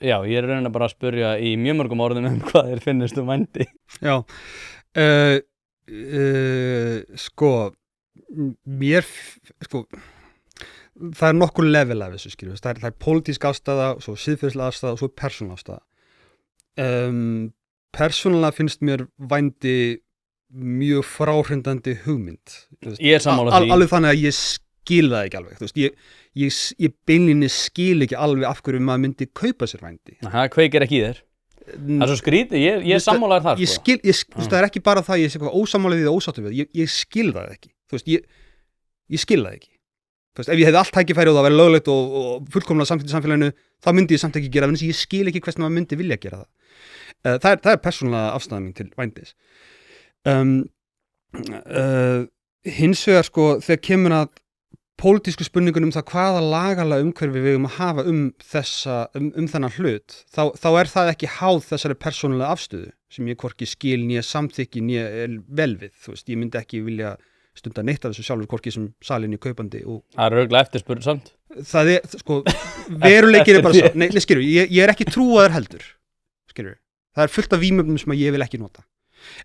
já, ég er rauninni bara að spurja í mjög mörgum orðum hvað þér finnist vændi. Já, það er nokkur level af þessu, skilur, það er pólitísk afstaða, svo siðferðislega afstaða og svo persónuleg afstaða. Persónulega finnst mér vændi mjög fráhrindandi hugmynd. Ég er sammála því. Alveg þannig að ég skil það ekki alveg, þú veist, ég beinlinni skil ekki alveg af hverju maður myndi kaupa sér vændi. Það kveikir ekki í þér. Það er svo skrítið, ég er sammálaður þar, sko. Það er ekki bara það ég sé eitthvað ósammála við og ósáttur við, ég skil það ekki, þú veist, ég skil það ekki. Þú veist, ef ég hefði allt tækifæri og það væri löglegt og fullkomlega samþykkt í samfélaginu, þá myndi ég samt ekki gera það, en ég skil ekki hvernig maður myndi vilja gera það. Það er persónulega afstæða mín til vændis. Hins vegar, sko, þegar kemur að pólitísku spurningunum það hvaða lagalega umhverfi við að hafa þennan hlut, þá er það ekki háð þessari persónulega afstöðu sem ég hvorki skil nýja samþykki nýja vel við, þú veist, ég myndi ekki vilja stunda neitt af þessu sjálfur hvorki sem salin í kaupandi. Það er örugglega eftirspurn samt. Það er, sko, veruleikir er bara svo, nei, skilur, ég er ekki trúaður heldur, skilur, það er fullt af vímöfnum sem ég vil ekki nota,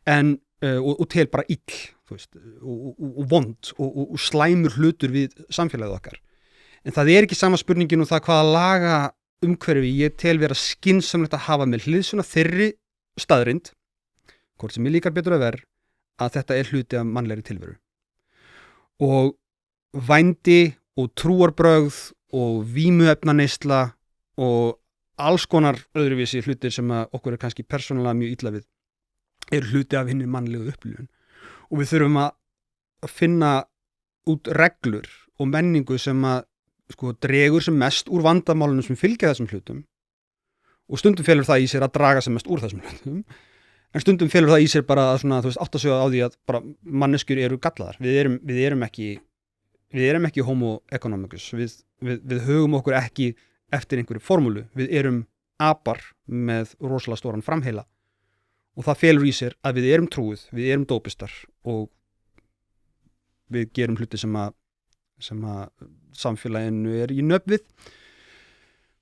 en, og tel bara ill, þú veist, og vond og slæmur hlutur við samfélagið okkar. En það er ekki sama spurningin það hvaða laga umhverfi ég tel vera skynsamlegt að hafa með hliðsjón af þeirri staðrind, hvort sem ég líkar betur að vera, að þetta er hluti af mannlegri tilveru. Og vændi og trúarbrögð og vímuefnaneysla og alls konar öðruvísi hlutir sem að okkur er kannski persónulega mjög illa við, eru hluti af hinni mannlegu upplifun. Og við þurfum að finna út reglur og menningu sem að, sko, dregur sem mest úr vandamálunum sem fylgja þessum hlutum, og stundum felur það í sér að draga sem mest úr þessum hlutum, en stundum felur það í sér bara að, svona, þú veist, átta sig á því að bara manneskjur eru gallaðar. Við erum ekki homo economicus, við högum okkur ekki eftir einhverju formúlu, við erum apar með rosalega stóran framheila. Og það felur í sér að við erum trúið, við erum dópistar og við gerum hluti sem að samfélaginu er í nöfn við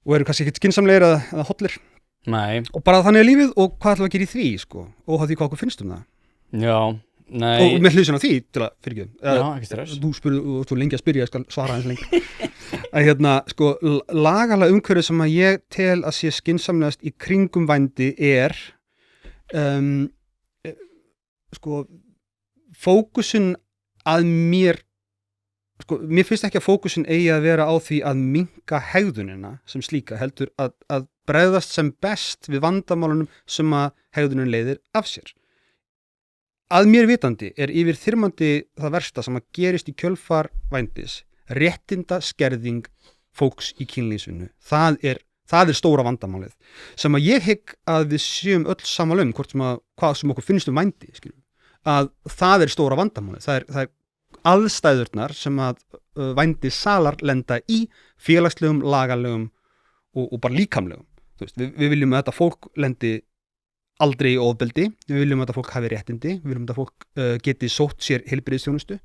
og eru kannski ekkert skynsamlegir eða hollir. Nei. Og bara þannig er lífið og hvað ætlum við að gera í því, sko, og því hvað okkur finnst það. Já, nei. Og með hliðsjón af því, til að fyrirgefum. Já, ekki stress. Þú lengi að spyrja, ég skal svara eins lengi. Að sko, lagalega umhverfið sem að ég tel að sé skynsamlegast í kringum vændi er sko, fókusin að mér, sko, mér finnst ekki að fókusin eigi að vera á því að minnka hegðunina sem slíka, heldur að bregðast sem best við vandamálunum sem að hegðunin leiðir af sér. Að mér vitandi er yfir þyrmandi það versta sem að gerist í kjölfar vændis, réttinda skerðing fólks í kynlífsvinnu. Það er stóra vandamálið sem að ég hygg að við séum öll sammála hvort sem að hvað sem okkur finnst vændi, skilur, að það er stóra vandamálið. Það er aðstæðurnar sem að vændi salar lenda í félagslegum, lagalegum og bara líkamlegum. Þú veist, við viljum að þetta fólk lendi aldrei í ofbeldi, við viljum að þetta fólk hafi réttindi, við viljum að þetta fólk geti sótt sér heilbrigðisþjónustu.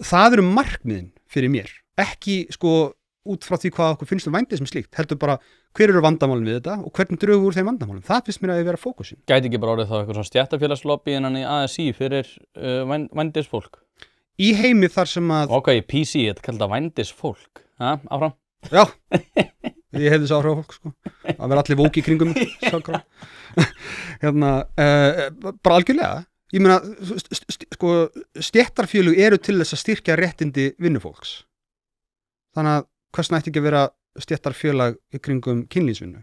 Það eru markmiðin fyrir mér, ekki, sko, út frá því hvað okkur finnst vændi sem slíkt, heldur bara hver eru vandamálin við þetta og hvernig drögu úr þeim vandamálum. Það finnst mér að vera fókusin. Gæti ekki bara orðið þá eitthvað svona stjættafélagslobby innan í ASI fyrir vændisfólk? Í heimi þar sem að... Ok, PC, þetta kallar það vændisfólk. Áfram? Já, ég hef þessi áhrif á fólk, sko. Það verður allir vóki í kringum bara algjörlega. Ég meina, sko, stjættarfélög eru til þess að styrkja réttindi vinnufólks. Þannig að hversna ætti ekki að vera stjættarfélag í kringum kynlífsvinnu.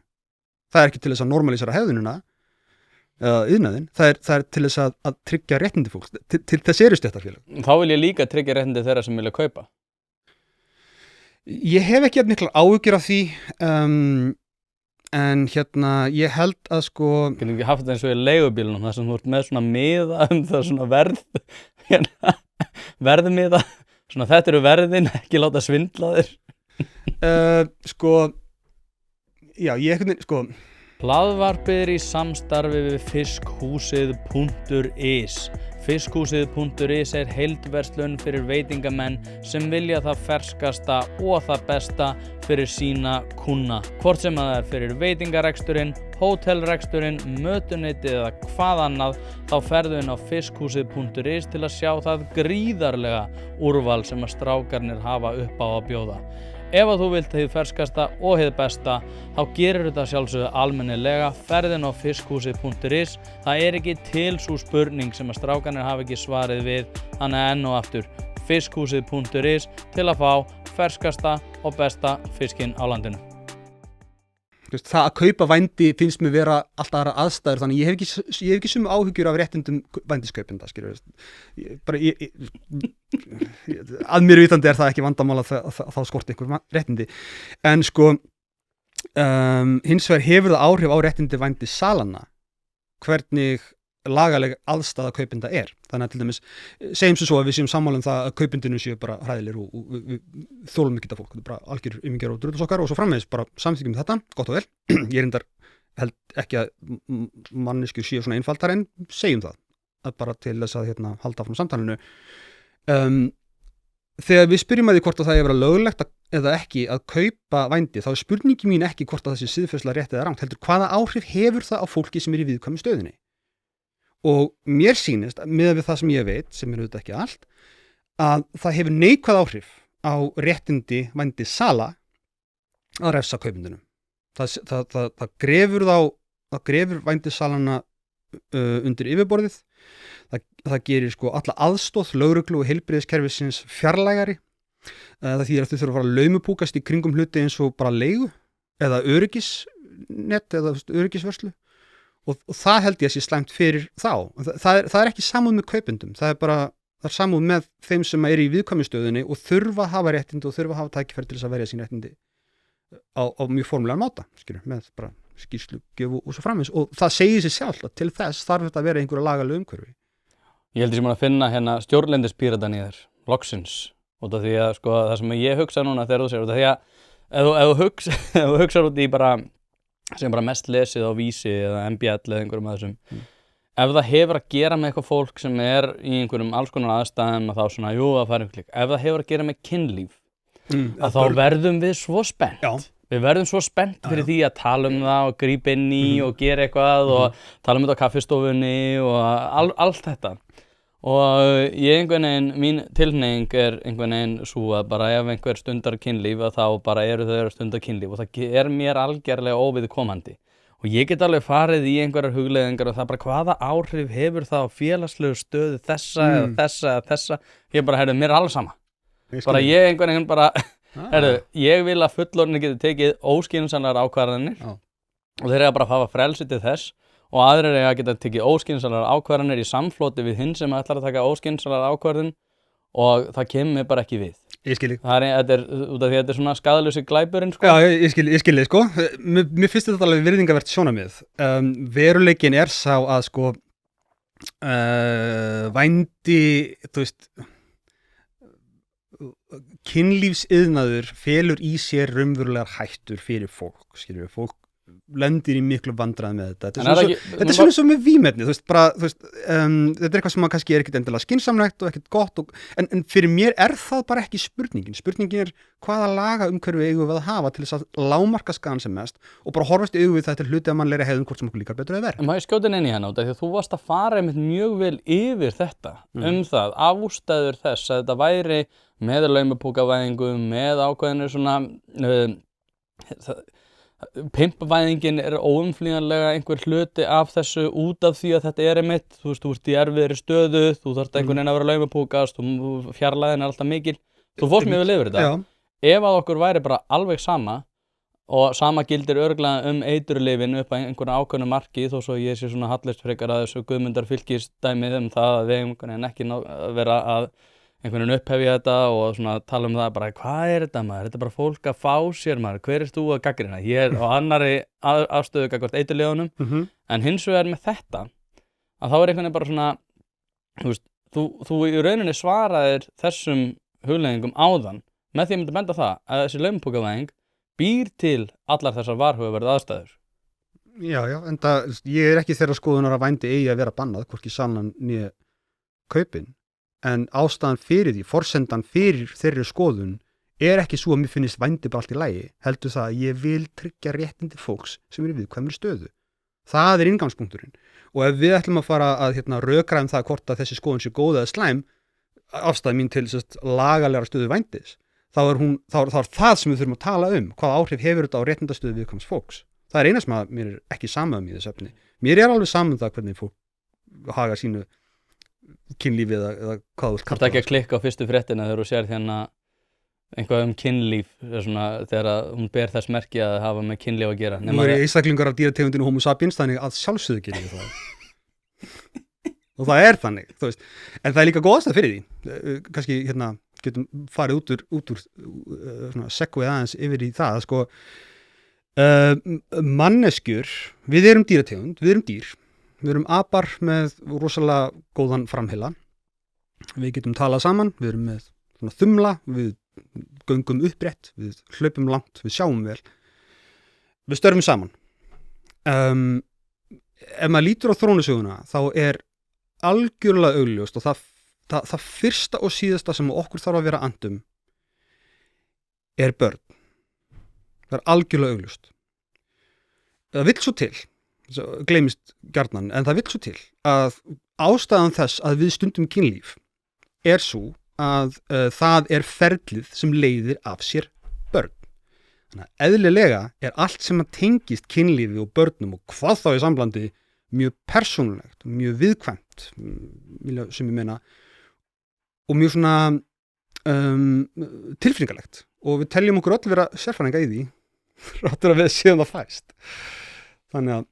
Það er ekki til þess að normalísera hegðunina eða iðnaðinn, það er til þess að tryggja réttindi fólks, til þess eru stjættarfélag. Þá vil ég líka tryggja réttindi þeirra sem vilja kaupa. Ég hef ekki miklar áhyggjur af því, en ég held að, sko... Getum ekki haft þetta eins og í leigubílunum, þar sem þú ert með svona miða það svona verðmiða svona þetta eru verðin, ekki láta svindla þér. Sko, já, Hlaðvarpið í samstarfi við fiskhúsið.is. Fiskhúsið.is heildverslun fyrir veitingamenn sem vilja það ferskasta og það besta fyrir sína kúnna. Hvort sem það fyrir veitingareksturinn, hótelreksturinn, mötuneytið eða hvað annað, þá ferðu inn á fiskhúsið.is til að sjá það gríðarlega úrval sem að strákarnir hafa upp á að bjóða. Ef að þú vilt hið ferskasta og hið besta, þá gerir þetta sjálfsögðu almennilega, ferðin á fiskhúsið.is. Það ekki til sú spurning sem að strákarnir hafa ekki svarið við, þannig enn og aftur fiskhúsið.is til að fá ferskasta og besta fiskinn á landinu. Það að kaupa vændi finnst mér vera alltaf aðra aðstæður, þannig ég hef ekki sumu áhyggjur af réttindum vændiskaupenda, skilur. Að mér vitandi það ekki vandamál að þá skorti einhver réttindi. En sko, hins vegar hefur það áhrif á réttindi vændisalanna, hvernig lagaleg aðstaða kaupenda Þannig að til dæmis, segjum svo að við séum sammála það að kaupendinu séu bara hræðilegir og við þolum ekki þetta fólk, þetta bara algjör umingjar og drullusokkar og svo framvegis bara samþykjum þetta, gott og vel. Ég held ekki að manneskju séu svona einfaldar en segjum það, að bara til þess að halda áfram samtalinu. Þegar við spyrjum að því hvort að það vera löglegt eða ekki að kaupa vændi, þá spurningi mín ekki hvort að þessi siðferðislega rétt eða rangt, heldur hvaða áhrif hefur það á fólki sem í viðkvæmu stöðunni. Og mér sýnist, miðað við það sem ég veit, sem auðvitað ekki allt, að það hefur neikvæð áhrif á réttindi vændisala að refsa kaupendunum. Það grefur vændisalana undir yfirborðið. Það gerir sko alla aðstóð lögreglu og heilbrigðiskerfisins fjarlægari. Það þýðir að þau þurfa að fara að laumupúkast í kringum hluti eins og bara leigu eða öryggisnet eða öryggisvörslu. Og það held ég að sé slæmt fyrir þá. Það ekki samúð með kaupendum, það er samúð með þeim sem í viðkvæmstöðunni og þurfa að hafa réttindi og þurfa að hafa tækifæri til þess að verja sín réttindi á mjög formulegan máta, með bara skýrslugjöf og svo framvegis. Og það segir sig sjálft að til þess þarf þetta að vera einhverja lagalega umhverfi. Ég held að finna stjórnlendisbíratan í þér, loksins. Út af því að sko, það sem ég hugsa núna þegar þú segir, út af því að ef þú hugsar út í sem bara mest lesið á Vísi eða MBL eða einhverjum af þessum. Ef það hefur að gera með eitthvað fólk sem í einhverjum alls konar aðstæðum að þá svona, jú, að fara einhver klikk. Ef það hefur að gera með kynlíf, að þá verðum við svo spennt. Já. Við verðum svo spennt fyrir því að tala það og grípa inn í og gera eitthvað og tala þetta á kaffistofunni og allt þetta. Og ég einhvern veginn, mín tilhneiging einhvern veginn svo að bara ef einhver stundar kynlíf að þá bara eru þau að stunda kynlíf og það mér algjörlega óviðkomandi. Og ég get alveg farið í einhverjar hugleiðingar og það bara hvaða áhrif hefur það á félagslegu stöðu þessa eða þessa. Ég bara, mér alveg sama. Bara ég einhvern veginn bara, ég vil að fullorðinni geti tekið óskynsamlegar ákvarðanir og þeir bara hafa frelsi til þess. Og aðrir að geta tekið óskynsamlegar ákvarðanir í samfloti við hinn sem ætlar að taka óskynsamlegar ákvarðun og það kemur bara ekki við. Ég skil. Þetta út af því að þetta svona skaðlausi glæpurinn, sko. Já, ég skil, sko. Mér finnst þetta alveg virðingavert sjónarmið. Veruleikinn sá að, sko, vændi, þú veist, kynlífsiðnaður felur í sér raunverulegar hættur fyrir fólk, skilur við, fólk lendir í miklu vandræði með þetta. Þetta er svona svo með vímefni, þetta er eitthvað sem kannski ekkert endilega skynsamlegt og ekkert gott, en fyrir mér það bara ekki spurningin. Spurningin hvaða laga umhverfi eigum við að hafa til þess að lágmarka skaðann sem mest og bara horfast í augu við þetta hluti að mannlegri hegðun hvort sem okkur líkar betur að vera. Má ég skjóta inn í hérna út af því að þú varst að fara einmitt mjög vel yfir þetta það, ástæður þess að þetta væri með laumapúkavæðingu, með ákveðinu svona pimpvæðingin óumflýjanlega einhver hluti af þessu út af því að þetta einmitt, þú veist, þú ert í erfiðri stöðu, þú þarft einhvern veginn að vera laumapúkast og fjarlæðin alltaf mikil, þú fórst mjög vel yfir þetta. Ef að okkur væri bara alveg sama og sama gildir örugglega eiturlyfin upp að einhverju ákveðnu marki þó svo ég sé svona hallistfrekar að þessu Guðmundar fylkisdæmið það að við einhvern veginn ekki vera að einhvern veginn upphefja þetta og svona tala það bara hvað þetta maður, þetta bara fólk að fá sér maður, hver þú að gaggrina? Ég á annarri afstöðu gagnvart eiturlyfunum en hins vegar með þetta að þá einhvern veginn bara svona þú veist, þú í rauninni svaraðir þessum hugleiðingum áðan með því að myndi benda það að þessi launpúkavæðing býr til allar þessar varhugaverðu aðstæður. Já, en ég ekki þeirra skoðunar að vændi eigi að vera bannað, hvorki salan né kaupin, en ástæðan fyrir því, forsendan fyrir þeirri skoðun ekki svo að mér finnist vændi bara allt í lagi, heldur það að ég vil tryggja réttindi fólks sem í viðkvæmri stöðu. Það inngangspunkturinn. Og ef við ætlum að fara að rökra það hvort að þessi skoðun sé góð eða slæm, afstæð mín til lagalega stöðu vændis, þá er það sem við þurfum að tala hvaða áhrif hefur þetta á réttindastöðu viðkvæms fólks. Það eina sem að mér ekki sama í þessu efni. Mér alveg sama það hvernig fólk haga sínu kynlífi eða hvað þú vilt kalla það. Það ekki að klikka á fyrstu fréttina þegar þú sér eitthvað kynlíf þegar hún ber þess merki að hafa með kynlíf að gera. Nú einstaklingar af dýrategundinu Homo sapiens, þannig að sjálfsögðu gerir ég það. Og það þannig, þú veist. En það líka góðast fyrir því. Kannski getum farið út úr segvið aðeins yfir í það, sko. Manneskjur, við erum dýrategund, við erum dýr. Við erum apar með rosalega góðan framheila. Við getum talað saman, við erum með þumla, við göngum upprétt, við hlaupum langt, við sjáum vel. Við störfum saman. Ef maður lítur á þróunasöguna, þá algjörlega augljóst og það fyrsta og síðasta sem okkur þarf að vera andum börn. Það algjörlega augljóst. Það vill svo til, gleymist gjarnan, en það vill svo til að ástæðan þess að við stundum kynlíf svo að það ferlið sem leiðir af sér börn. Þannig að eðlilega allt sem að tengist kynlífi og börnum og hvað þá í samblandi mjög persónulegt, mjög viðkvæmt, sem ég meina, og mjög svona tilfinningalegt. Og við teljum okkur öll vera sérfræðinga í því, ráttur að við séum það fæst. Þannig að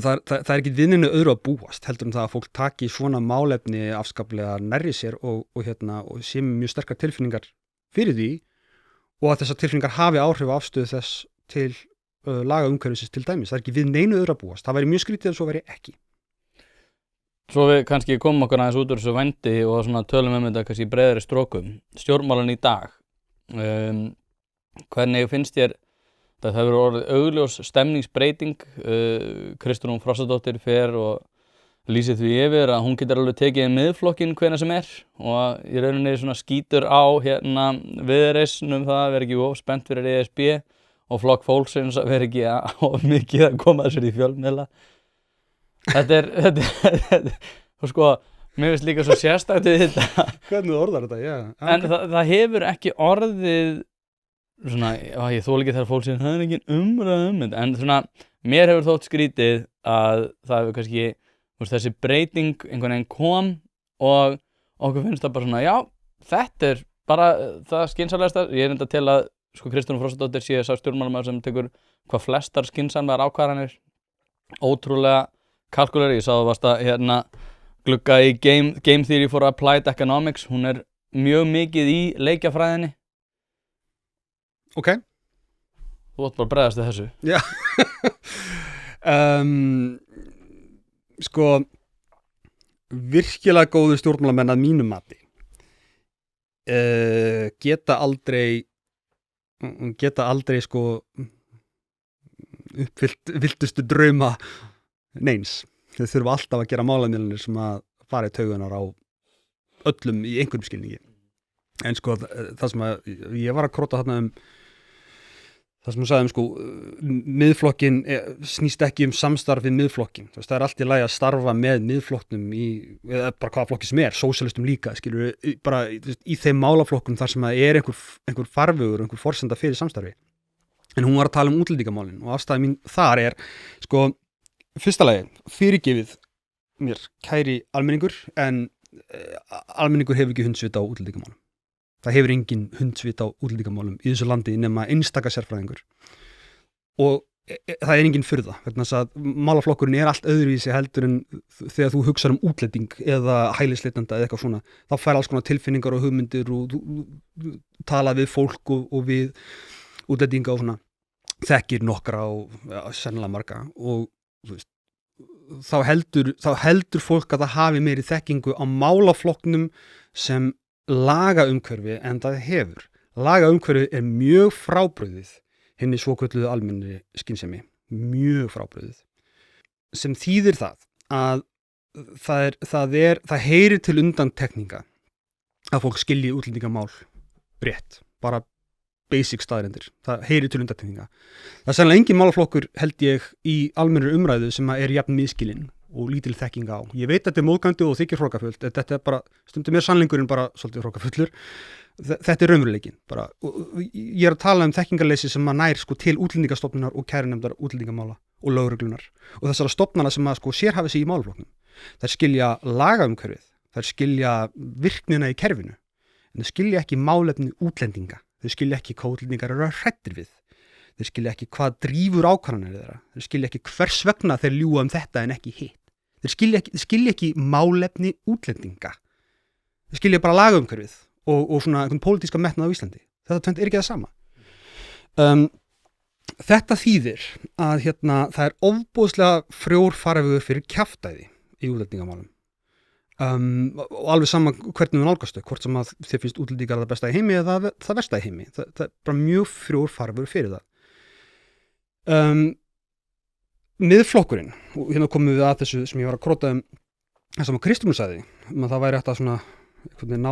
það ekki vinninu öðru að búast, heldur það að fólk taki svona málefni afskaplega nærri sér og sé mjög sterkar tilfinningar fyrir því og að þessar tilfinningar hafi áhrif á afstöðu þess til lagaumhverfisins til dæmis. Það ekki við neinu öðru að búast. Það væri mjög skrítið en svo væri ekki. Svo við kannski komum okkur aðeins út úr þessu vændi og svona tölum þetta kannski í breiðari strókum. Stjórnmálan í dag. Hvernig finnst þér það hefur orðið augljós stemningsbreyting, Kristrún Frostadóttir fer og lýsir því yfir að hún getur alveg tekið miðflokkinn hvenær sem og í rauninni svona skýtur á viðreisn það að vera ekki of spennt fyrir ESB og flokk fólksins að vera ekki of mikið að koma sér í fjölmiðla. Þetta sko, mér finnst líka svo sérstakt við þetta. Hvernig orðar þetta, já. En það hefur ekki orðið svona, ég þoli ekki þegar fólk segir það engin umræða þetta, en svona, mér hefur þótt skrítið að það hefur kannski, þessi breyting einhvern veginn kom og okkur finnst það bara svona, já, þetta bara það skynsamlegasta. Ég enda til að Kristrún Frostadóttir sé sá stjórnmálamaður sem tekur hvað flestar skynsamlegar ákvarðanir, ótrúlega kalkuleri. Ég sá það varst að glugga í Game Theory for Applied Economics, hún mjög mikið í leikjafræðinni. Ok. Þú átt bara að bregðast við þessu. Já. Sko, virkilega góðu stjórnmálamenn að mínum mati geta aldrei sko uppfyllt vildustu drauma neins. Þeir þurfa alltaf að gera málamiðlanir sem að fara í taugunar á öllum í einhverjum skilningi. En sko, það sem að ég var að króta þarna það sem hún sagði sko, miðflokkin snýst ekki samstarf við miðflokkin. Það allt í lagi að starfa með miðflokknum eða bara hvaða flokki sem sósíalistum líka, skilur við, bara í þeim málaflokkum þar sem að einhver farvegur, einhver forsenda fyrir samstarfi. En hún var að tala um útlendingamálin og afstæði mín þar sko, fyrsta lagi, fyrirgefið mér kæri almenningur, en almenningur hefur ekki hundsvita á útlendingamálum. Það hefur engin hundsvita á útlendingamálum í þessu landi nema einstaka sérfræðingur. Og það engin furða, vegna þess að málaflokkurinn allt öðruvísi heldur en þegar þú hugsar útlending eða hælisleitanda eða eitthvað svona. Þá fær alls konar tilfinningar og hugmyndir og tala við fólk og við útlendinga og svona. Þekkir nokkra og sennilega marga. Og þú veist, þá heldur fólk að það hafi meiri þekkingu á málaflokknum sem lagaumhverfi en það hefur. Lagaumhverfi mjög frábrugðið hinni svokölluðu almennri skynsemi, mjög frábrugðið, sem þýðir það að það heyrir til undantekninga að fólk skilji útlendingamál rétt, bara basic staðrendir, það heyrir til undantekninga. Það sennilega engin málaflokkur held ég í almennri umræðu sem jafn miskilinn og lítil þekking á. Ég veit að þetta móðgandi og þykir hrókafullt, en þetta bara, stundum sannleikurinn bara svolítið hrókafullur. Þetta raunveruleikinn. Ég að tala þekkingarleysi sem nær til útlendingastofnunar og kærunefndar útlendingamála og lögreglunar og þessara stofnana sem sérhafi sig í málaflokknum. Þær skilja lagaumhverfið, þær skilja virknina í kerfinu, en þær skilja ekki málefni útlendinga. Þau skilja ekki hvað útlendingar hræddir við. Þau skilja ekki hvað drífur ákvarðanir þeirra. Þau skilja ekki hvers vegna þeir ljúga þetta en ekki hitt. Þau skilja ekki málefni útlendinga. Þau skilja bara lagaumhverfið og svona einhvern pólitíska metnað á Íslandi. Þetta tvennt ekki það sama. Þetta þýðir að það ofboðslega frjór farvegur fyrir kjaftæði í útlendingamálum. Og alveg sama hvernig við nálgastu, hvort sem að þér finnst útlendingar það besta í heimi eða það versta í heimi. Það bara mjög frjór farvegur fyrir það. Miðflokkurinn, og komum við að þessu sem ég var að króta það sem að Kristrún sagði, að það væri hægt að ná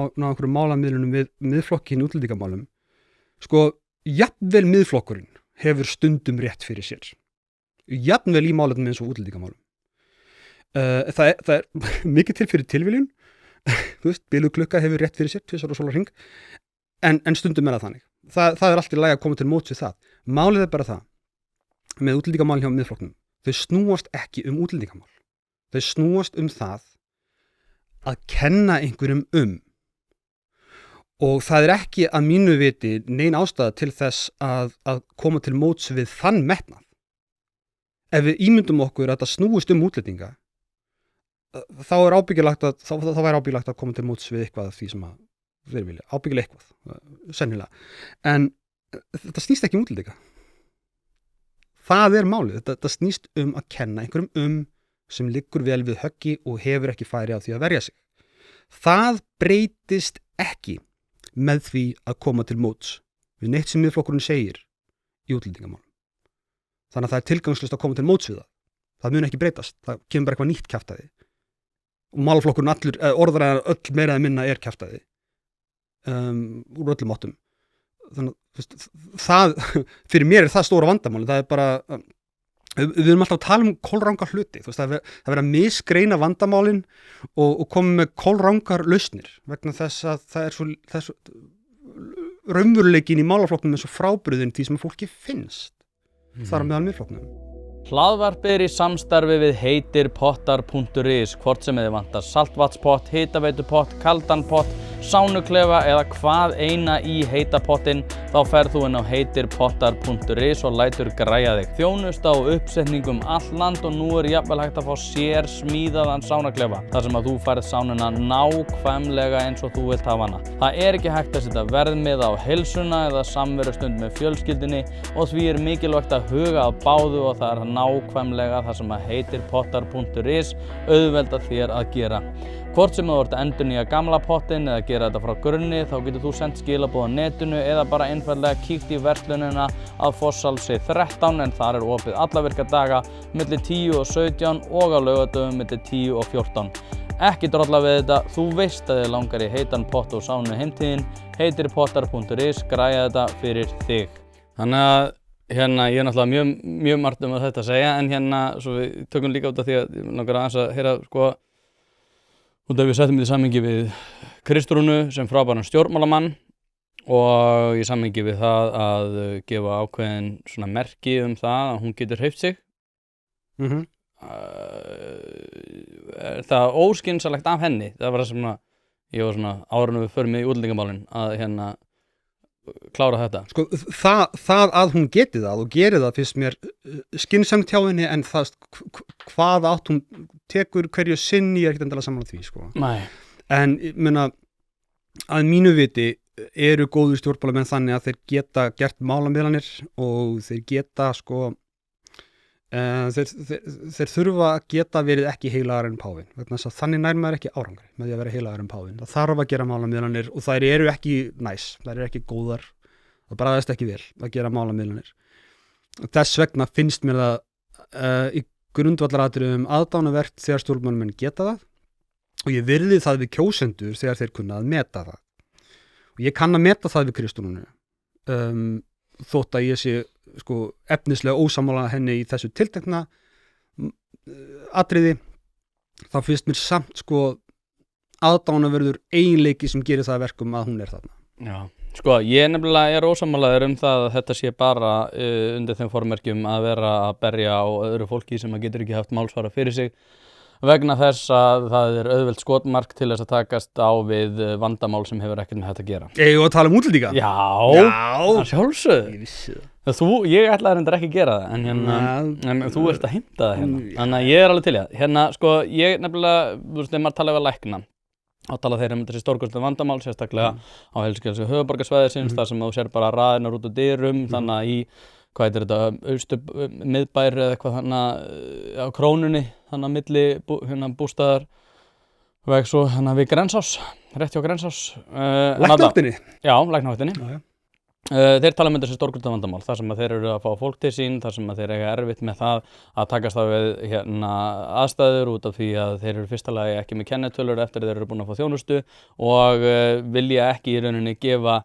einhverju málamiðlunum við miðflokkin í útlendingamálum. Jafnvel miðflokkurinn hefur stundum rétt fyrir sér. Jafnvel í málefnum eins og útlendingamálum. Það mikið til fyrir tilviljun, biluð klukka hefur rétt fyrir sér, 2 sólarhring, en stundum það þannig. Það allt í lagi að koma til móts við það. Málið bara það, með útlendingamál hjá miðflokknum, þau snúast ekki útlendingamál. Þau snúast það að kenna einhverjum og það ekki að mínu viti nein ástæða til þess að koma til móts við þann metnað. Ef við ímyndum okkur að það snúist útlendinga, þá væri ábyggilegt að koma til móts við eitthvað af því sem þeir vilja, ábyggilega eitthvað, sennilega. En þetta snýst ekki útlendinga. Það málið, þetta snýst að kenna einhverjum sem liggur vel við höggi og hefur ekki færi á því að verja sig. Það breytist ekki með því að koma til móts við neitt sem miðflokkurinn segir í útlendingamálum. Þannig að það tilgangslaust að koma til móts við það. Það mun ekki breytast, það kemur bara eitthvað nýtt kjaftæði. Og málaflokkurinn allur, orðræðan öll meira eða minna kjaftæði úr öllum áttum. Þannig að fyrir mér það stóra vandamáli. Það bara, við erum alltaf að tala kolranga hluti. Það verið að misgreina vandamálin og koma með kolrangar lausnir vegna þess að það svo raunveruleikin í málaflokknum svo frábrugðinn því sem fólki finnst. Þar meðal miðflokknum. Hlaðvarp í samstarfi við heitirpottar.is, hvort sem þið vantar saltvatnspott, hitaveitupott, kaldan pott, sánuklefa eða hvað eina í heita pottinn, þá ferð þú inn á heitirpottar.is og lætur græja þig. Þjónusta og uppsetningum all land og nú jafnvel hægt að fá sér smíðaðan sánuklefa, þar sem að þú færð sánuna nákvæmlega eins og þú vilt hafa hana. Það ekki hægt að setja verðmiða á heilsuna eða samverustund með fjölskyldunni og því mikilvægt að huga að báðu og það nákvæmlega það sem að heitirpottar.is auðvelda þér að gera. Hvort sem þú ert að endurnýja gamla pottinn eða gera þetta frá grunni, þá getur þú sendt skilaboð á netinu eða bara einfaldlega kíkt í verslunina að Fossalsi 13 en þar opið alla virka daga milli 10 og 17 og á laugardögum milli 10 og 14. Ekki drolla við þetta, þú veist að þið langar í heitan pott og sánu heimtíðin, heitirpottar.is græja þetta fyrir þig. Þannig að ég náttúrulega mjög margt þetta að segja, en svo við tökum líka út af því að ég langar aðeins að heyra út af við settum í samhengi við Kristrúnu sem frábæran stjórnmálamann og í samhengi við það að gefa ákveðin svona merki það að hún getur hreyft sig. Er það óskynsamlegt af henni? Það var það ég var áður en við förum í útlendingamálin að klára þetta. Það að hún geti það og geri það finnst mér skynsamlegt hjá henni, en það hvað átt hún tekur hverju sinni ekkert endilega saman á því. Nei. En ég meina að mínu viti eru góður stjórnmálamenn þannig að þeir geta gert málamiðlanir og þeir geta þeir þurfa að geta verið ekki heilagar en páfinn, vegna þess að þannig nær maður ekki árangri með því að vera heilagar en páfinn. Það þarf að gera málamiðlanir og þær eru ekki þær eru ekki góðar, það bragðast ekki vel að gera málamiðlanir. Þess vegna finnst mér það í grundvallaratriðum aðdánavert þegar stjórnmálamenn geta það og ég virði það við kjósendur þegar þeir kunna að meta það. Og ég kann að meta það við Kristrúnu, þótt að ég sé efnislega ósammála henni í þessu tiltekna atriði, þá finnst mér samt aðdánaverður eiginleiki sem gerir það verkum að hún er þarna. Já, ég nefnilega er ósammálaður það að þetta sé bara undir þeim formerkjum að vera að berja á öðru fólki sem að getur ekki haft málsvara fyrir sig vegna þess að það er auðvelt skotmark til þess að takast á við vandamál sem hefur ekkert með þetta að gera. Eigum við að tala um útlendinga? Já, sjálfsögðu. Ég ætlaði reyndar ekki að gera það, en þú ert að heimta það hérna. Þannig að ég er alveg til í það. Hérna, ég nefnilega, þegar maður tala við að lækna, þá tala þeir þessi stórkostlega vandamál, sérstaklega á heilsugæslu höfuðborgarsvæðisins, þar sem þú sér bara raðirnar út á dyrum, þannig að í hvað heitir þetta, austur miðbær eða eitthvað þannig á Krónunni, þannig að milli bústaðar veg svo þannig við Grensás, rétt hjá Grensás. Læknavaktinni? Já, Læknavaktinni. Þeir tala þessi stórkostlega vandamál, þar sem að þeir eru að fá fólk til sín, þar sem að þeir eiga erfitt með það að takast á við aðstæður út af því að þeir eru fyrsta lagi ekki með kennitölur eftir þeir eru búin að fá þjónustu og vilja ekki í rauninni gefa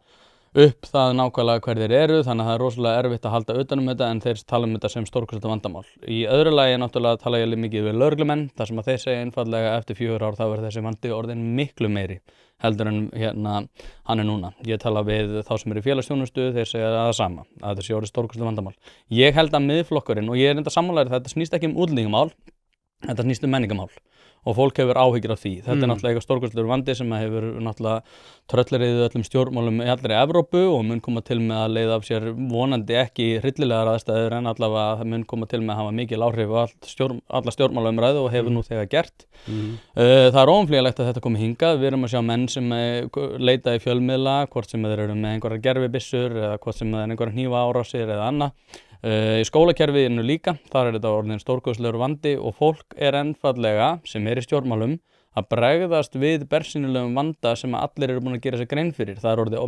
upp það nákvæmlega hver þeir eru, þannig að það er rosalega erfitt að halda utan þetta en þeir tala þetta sem stórkostlega vandamál. Í öðru lagi náttúrulega tala ég mikið við lögreglumenn, þar sem að þeir segja einfaldlega eftir 4 ár þá er þessi vandi orðin miklu meiri heldur en hann er núna. Ég tala við þá sem eru í félagsþjónustu, þeir segja það sama, að þessi orðið stórkostlega vandamál. Ég held að miðflokkurinn, og ég er enda sammálaður, þetta snýst ekki útlendingamál, þetta snýst menningamál. Og fólk hefur áhyggjur af því. Þetta er náttúrulega eitthvað stórkostlegur vandi sem hefur náttúrulega tröllriðið öllum stjórnmálum í allri Evrópu og mun koma til með að leiða af sér vonandi ekki hryllilegar aðstæður en allavega það mun koma til með að hafa mikil áhrif á alla stjórnmálaumræðu og hefur nú þegar gert. Það er óumflýjanlegt að þetta komi hingað. Við erum að sjá menn sem leita í fjölmiðla, hvort sem þeir eru með einhverjar gervibyssur eða hvort sem þeir eru einhverjar hnífaárásir eða annað. Í skólakerfinu líka, þar er þetta orðin stórkostlegur vandi og fólk er einfaldlega, sem er í stjórnmálum, að bregðast við bersýnilegum vanda sem allir eru búin að gera sér grein fyrir. Það er orðið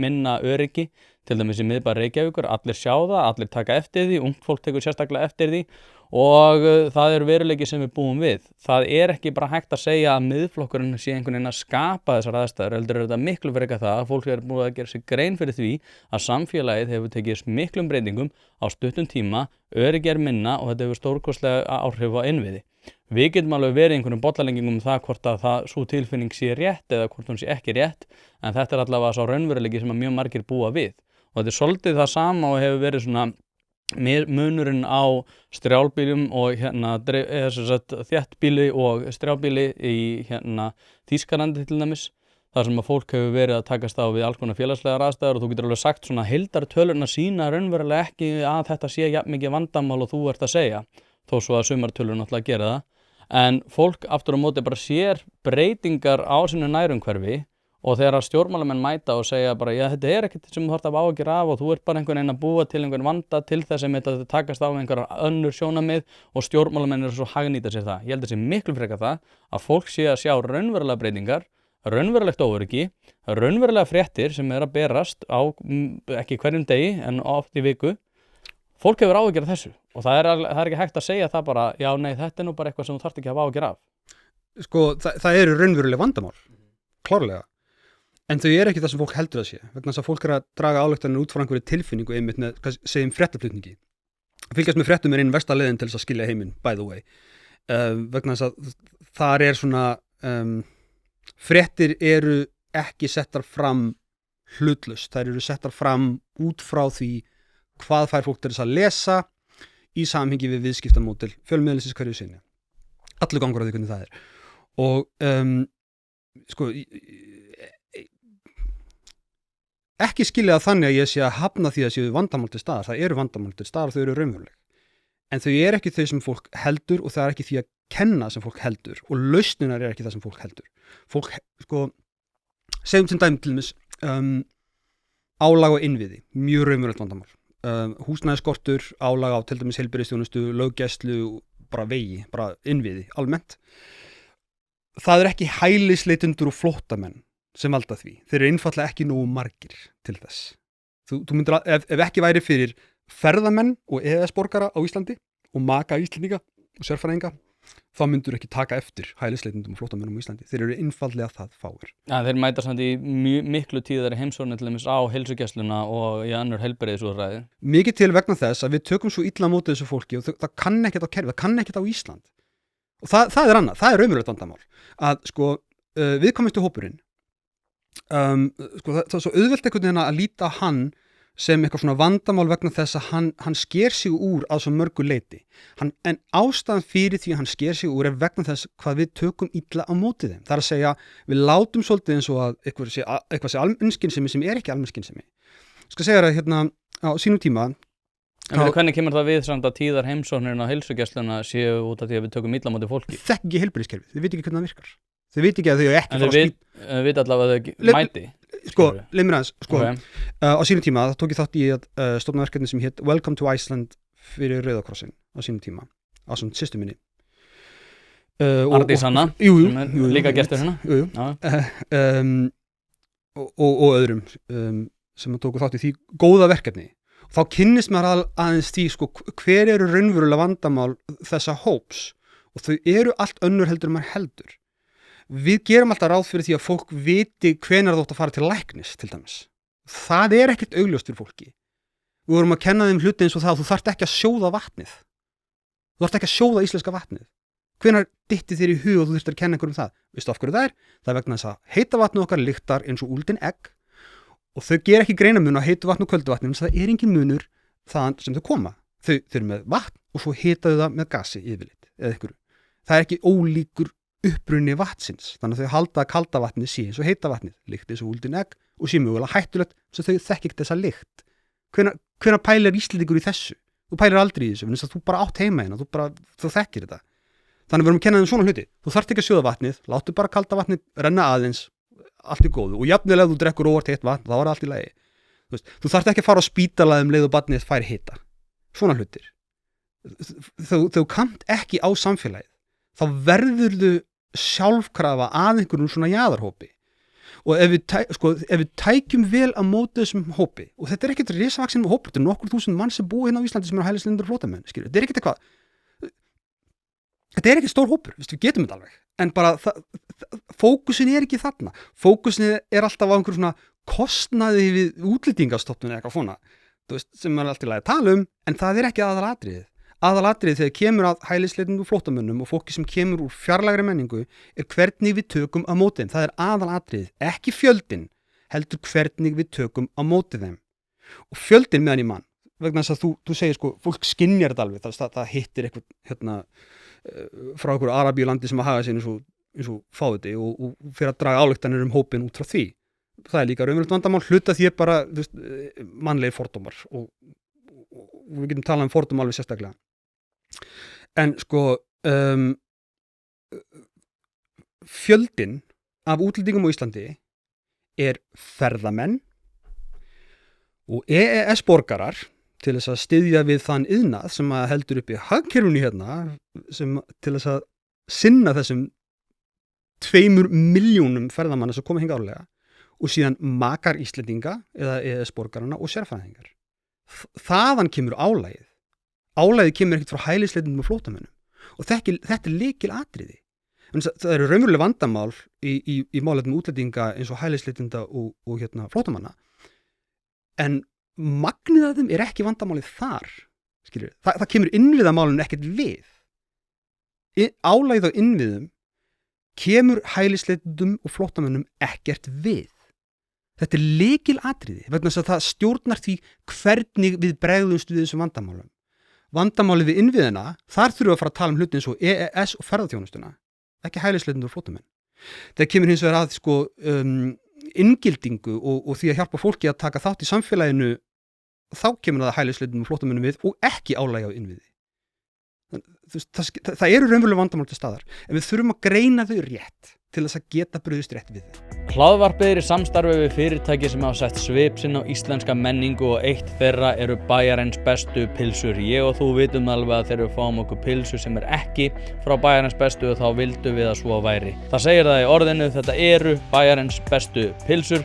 minna öryggi, til dæmis í miðbæ Reykjavíkur, allir sjá það, allir taka eftir því, ungt fólk tekur sérstaklega eftir því og það er veruleiki sem við búum við. Það er ekki bara hægt að segja að miðflokkurinn sé einhvern veginn að skapa þessar aðstæður, heldur er þetta miklu frekar það að fólk er búin að gera sér grein fyrir því að samfélagið hefur tekið miklum breytingum á stuttum tíma, öryggi er minna og þetta hefur stórkostlega áhrif á innviði. Við getum alveg verið einhvernum bollalengingum það hvort að svo tilfinning sé rétt eða hvort hún sé ekki rétt, en þetta er allavega sá raunveruleiki sem að mjög margir búa við. Og þetta er svolítið það sama og hefur verið svona munurinn á strjálbílum og þéttbíli og strjálbíli í Þýskalandi til dæmis, þar sem að fólk hefur verið að takast á við alls konar félagslegar aðstæður og þú getur alveg sagt svona heildartölurnar sína raunverulega ekki að þetta sé jafn mikið vandamál og þú ert að segja, þó svo að sumartölur náttúrulega gera það, en fólk aftur á móti bara sér breytingar á sínu nærumhverfi og þegar stjórnmálamenn mæta og segja bara já þetta er ekkert sem þú þarft að áhyggjur af og þú ert bara einhvern veginn að búa til einhvern vanda til þess að þetta takast á einhverjar önnur sjónarmið og stjórnmálamenn eru svo hagnýta sér það. Ég held að sé miklu frekar það að fólk sé að sjá raunverulega breytingar, raunverulegt óöryggi, raunverulega fréttir sem er að berast á ekki hverjum degi en oft í viku. Fólk hefur áhyggjur af þessu og það er ekki hægt að segja það bara já nei þetta er nú bara eitthvað sem þú þarft ekki að hafa áhyggjur af. Það eru raunveruleg vandamál, klárlega. En þau eru ekki það sem fólk heldur að sé, vegna þess að fólk er að draga ályktanir út frá einhverju tilfinningu einmitt með, segjum fréttaflutningi. Fylgjast með fréttum er einn versta leiðin til þess að skilja heiminn, by the way. Vegna þess að þar er svona, fréttir eru ekki settar fram hlutlaust, þær eru settar fram út frá því hvað fær fólk til þess að lesa í samhengi við viðskiptamódel fjölmiðlisins hverju sinni. Allur gangur á því hvernig það er. Og ekki skilja það þannig að ég sé að hafna því að séu vandamál til staðar. Það eru vandamál til staðar og þau eru raunveruleg. En þau eru ekki þau sem fólk heldur og það er ekki því að kenna sem fólk heldur og lausninar er ekki það sem fólk heldur. Fólk, segjum til dæmis, álag og innviði, mjög raunverulegt vandamál. húsnæðisskortur, álag á til dæmis heilbrigðisþjónustu, löggæslu, bara vegi, bara innviði, almennt. Það er ekki hælisleitendur og flóttamenn sem valda því. Þeir eru einfaldlega ekki nógu margir til þess. Þú myndir ef ekki væri fyrir ferðamenn og EES-borgara á Íslandi og maka Íslendinga og sérfræðinga, þá myndur ekki taka eftir hælisleitendum og flóttamennum á Íslandi. Þeir eru einfaldlega það fáir. Ja, þeir mæta samt í miklu tíðari heimsóknir til dæmis á heilsugæsluna og í önnur heilbrigðisúrræði. Mikið til vegna þess að við tökum svo illa á móti þessu fólki og það kann ekkert á kerfi, það kann ekkert á Ísland. Og það er annað, það er raunverulegt vandamál. Að sko, viðkvæmustu hópurinn, það er svo auðvelt einhvern veginn að líta á hann sem eitthvað svona vandamál vegna þess að hann sker sig úr að svo mörgu leyti. En ástæðan fyrir því að hann sker sig úr er vegna þess hvað við tökum illa á móti þeim. Það er að segja, við látum svolítið eins og að eitthvað sé almennskynsemi sem er ekki almennskynsemi. Ég skal segja það hérna á sínum tíma. En hvernig kemur það við samt að tíðar heimsóknirinn á heilsugæsluna séu út af því að við tökum illa á móti fólki? Þekki ekki heilbrigðiskerfið, þið veit ekki hvernig það virkar. Þau veit ekki að þau ekki fara að En þau veit allavega að þau mæti. Leið mér aðeins, á sínum tíma þá tók ég þátt í að stofna verkefni sem hétt Welcome to Iceland fyrir Rauða krossin á sínum tíma, á svona systur minni. Arndís Hanna, líka gestur hérna. Og öðrum sem tóku þátt í því góða verkefni. Þá kynnist maður aðeins því hver eru raunverulega vandamál þessa hóps og þau eru allt önnur heldur en maður heldur. Við gerum alltaf ráð fyrir því að fólk viti hvenær þú átt að fara til læknis, til dæmis. Það er ekkert augljóst fyrir fólki. Við vorum að kenna þeim hluti eins og það að þú þarft ekki að sjóða vatnið. Þú þarft ekki að sjóða íslenska vatnið. Hvenær dytti þér í hug og þú þurft að kenna einhverjum það? Veistu af hverju það er? Það er vegna þess að heita vatnið okkar lyktar eins og úldin egg og þau gera ekki greinamun á heitu vatn og köldu vatni, en það er engin munur þaðan sem þau koma. Þau eru með vatn og svo hitaðu það með gasi yfirleitt eða einhverju. Það er ekki ólíkur upprunni vatnsins, þannig að þau halda að kalda vatnið sé eins og heita vatnið, lykt eins og úldin egg og sé mögulega hættulegt sem þau þekki ekki þessa lykt. Hvenær pælir Íslendingur í þessu? Þú pælir aldrei í þessu, en þú bara átt heima hérna, þú þekkir þetta. Þannig við erum að kenna þeim svona hluti. Þú þarft ekki að sjóða vatnið, láttu bara kalda vatnið renna aðeins, allt í góðu og jafnvel ef þú drekkur óvart heitt vatn, þá er allt í lagi. Þú þarft ekki að fara á spítala leið og barnið fær hita. Svona hlutir. Þú kannt ekki á samfélagið, þá verðurðu sjálfkrafa að einhverjum svona jaðarhópi og ef við tækjum vel á móti þessum hópi og þetta er ekkert risavaxinn hópur, þetta er nokkur þúsund mann sem búa hérna á Íslandi sem eru hælisleitendur og flóttamenn, þetta er ekkert eitthvað þetta er ekki stór hópur, við getum þetta alveg en bara fókusin er ekki þarna, fókusin er alltaf á einhverjum svona kostnaði við útlendingastofnun eða eitthvað svona sem er alltaf að tala en það er ekki aðalatriðið þegar kemur að hælisleitendum og flóttamönnum og fólki sem kemur úr fjarlægri menningu er hvernig við tökum á móti þeim. Það er aðalatriðið, ekki fjöldin, heldur hvernig við tökum á móti þeim. Og fjöldin meðan í mann, vegna þess að þú segir fólk skynjar þetta alveg, það hittir eitthvað frá einhverju Arabíulandi sem að haga sér eins og fáiði og fyrir að draga ályktanir hópin út frá því. Það er líka raunverulegt vandamál, hluta því bara mannlegir fordómar og við getum talað fordóma alveg sérstaklega. En fjöldin af útlendingum á Íslandi er ferðamenn og EES-borgarar til þess að styðja við þann iðnað sem að heldur upp í hagkerfinu hérna sem til þess að sinna þessum 2 milljónum ferðamanna sem koma hingað árlega og síðan makar Íslendinga eða EES-borgarana og sérfræðingar. Þaðan kemur álagið. Álagið kemur ekkert frá hælisleitendum og flóttamönnum og þetta er lykil atriði. Það eru raunveruleg vandamál í málefnum útlendinga eins og hælisleitenda og flóttamanna en magnið af þeim er ekki vandamálið þar. Það kemur innviðamálun ekkert við. Álagið á innviðum kemur hælisleitendum og flóttamönnum ekkert við. Þetta er lykil atriði vegna þess að það stjórnar því hvernig við bregðumst við þessum vandamálum. Vandamálið við innviðina, þar þurfum við að fara að tala hluti eins og EES og ferðaþjónustuna, ekki hælisleitendur og flóttamenn. Það kemur hins vegar að inngildingu og því að hjálpa fólki að taka þátt í samfélaginu, þá kemur það hælisleitendum og flóttamennum við og ekki álagi á innviði. Það eru raunverulega vandamál til staðar, en við þurfum að greina þau rétt. til þess að geta brugðist rétt við. Hlaðvarpið í samstarfi við fyrirtæki sem hafa sett svip sinn á íslenska menningu og eitt þeirra eru Bæjarins bestu pylsur. Ég og þú vitum alveg að þegar við fáum okkur pylsu sem ekki frá Bæjarins bestu þá vildum við að svo væri. Það segir það í orðinu, þetta eru Bæjarins bestu pylsur.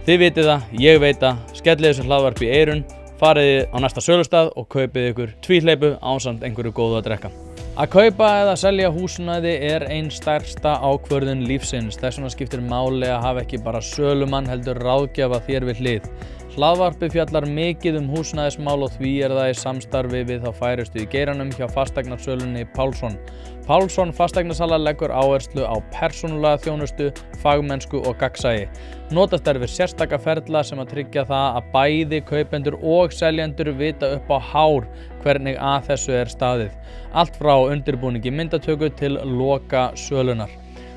Þið vitið það, ég veit það, skellið þessu hlaðvarpi í eyrun, farið á næsta sölustað og kaupið ykkur tvíhleypu ásamt einhverju góðu að drekka. Að kaupa eða selja húsnæði ein stærsta ákvörðun lífsins. Þess vegna skiptir máli að hafa ekki bara sölumann heldur ráðgjafa þér við hlið. Hlaðvarpið fjallar mikið húsnæðismál og því það í samstarfi við þá færustu í geiranum hjá fasteignasölunni Pálsson. Pálsson fasteignasala leggur áherslu á persónulega þjónustu, fagmennsku og gagnsæi. Notast við sérstaka ferla sem að tryggja það að bæði kaupendur og seljendur vita upp á hár hvernig að þessu staðið. Allt frá undirbúningi myndatöku til loka sölunar.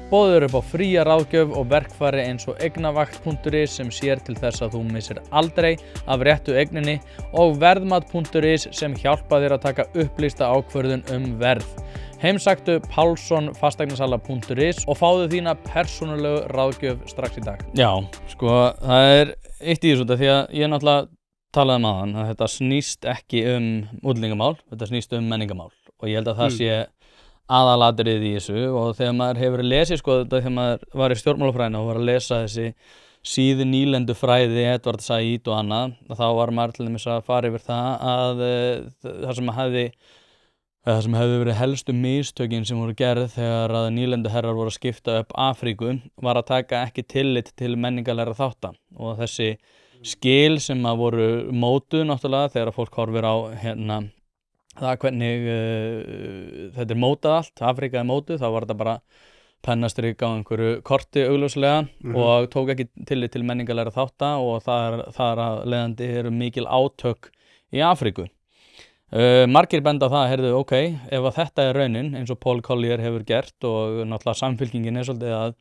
Boðið upp á fría ráðgjöf og verkfæri eins og eignavakt.is sem sér til þess að þú missir aldrei af réttu eigninni og verðmat.is sem hjálpa þér að taka upplýsta ákvörðun verð. Heimsæktu pálssonfasteignasala.is og fáðu þína persónulegu ráðgjöf strax í dag. Já, sko, það eitt í þessu því að ég náttúrulega talaði áðan að þetta snýst ekki útlendingamál, þetta snýst menningamál og ég held að það sé aðalatriðið í þessu og þegar maður hefur lesið sko þetta þegar maður var í stjórnmálafræðinu og var að lesa þessi síðu nýlendu fræði Edward Said og annað, þá var maður til dæmis að fara yfir það að það sem hefði verið helstu mistökin sem voru gerð þegar að nýlendu herrar voru að skipta upp Afríku var að taka ekki tillit til menningarlegra þátta og þessi skil sem að voru mótuð náttúrulega þegar fólk horfir á það hvernig þetta mótað allt, Afríka mótuð, þá var þetta bara pennastrik á einhverju korti augljóslega og tók ekki tillit til menningarlegra þátta og þar að leiðandi eru mikil átök í Afríku. Margir benda á það, heyrðu, ok, ef að þetta raunin eins og Paul Collier hefur gert og náttúrulega samfylkingin svolítið að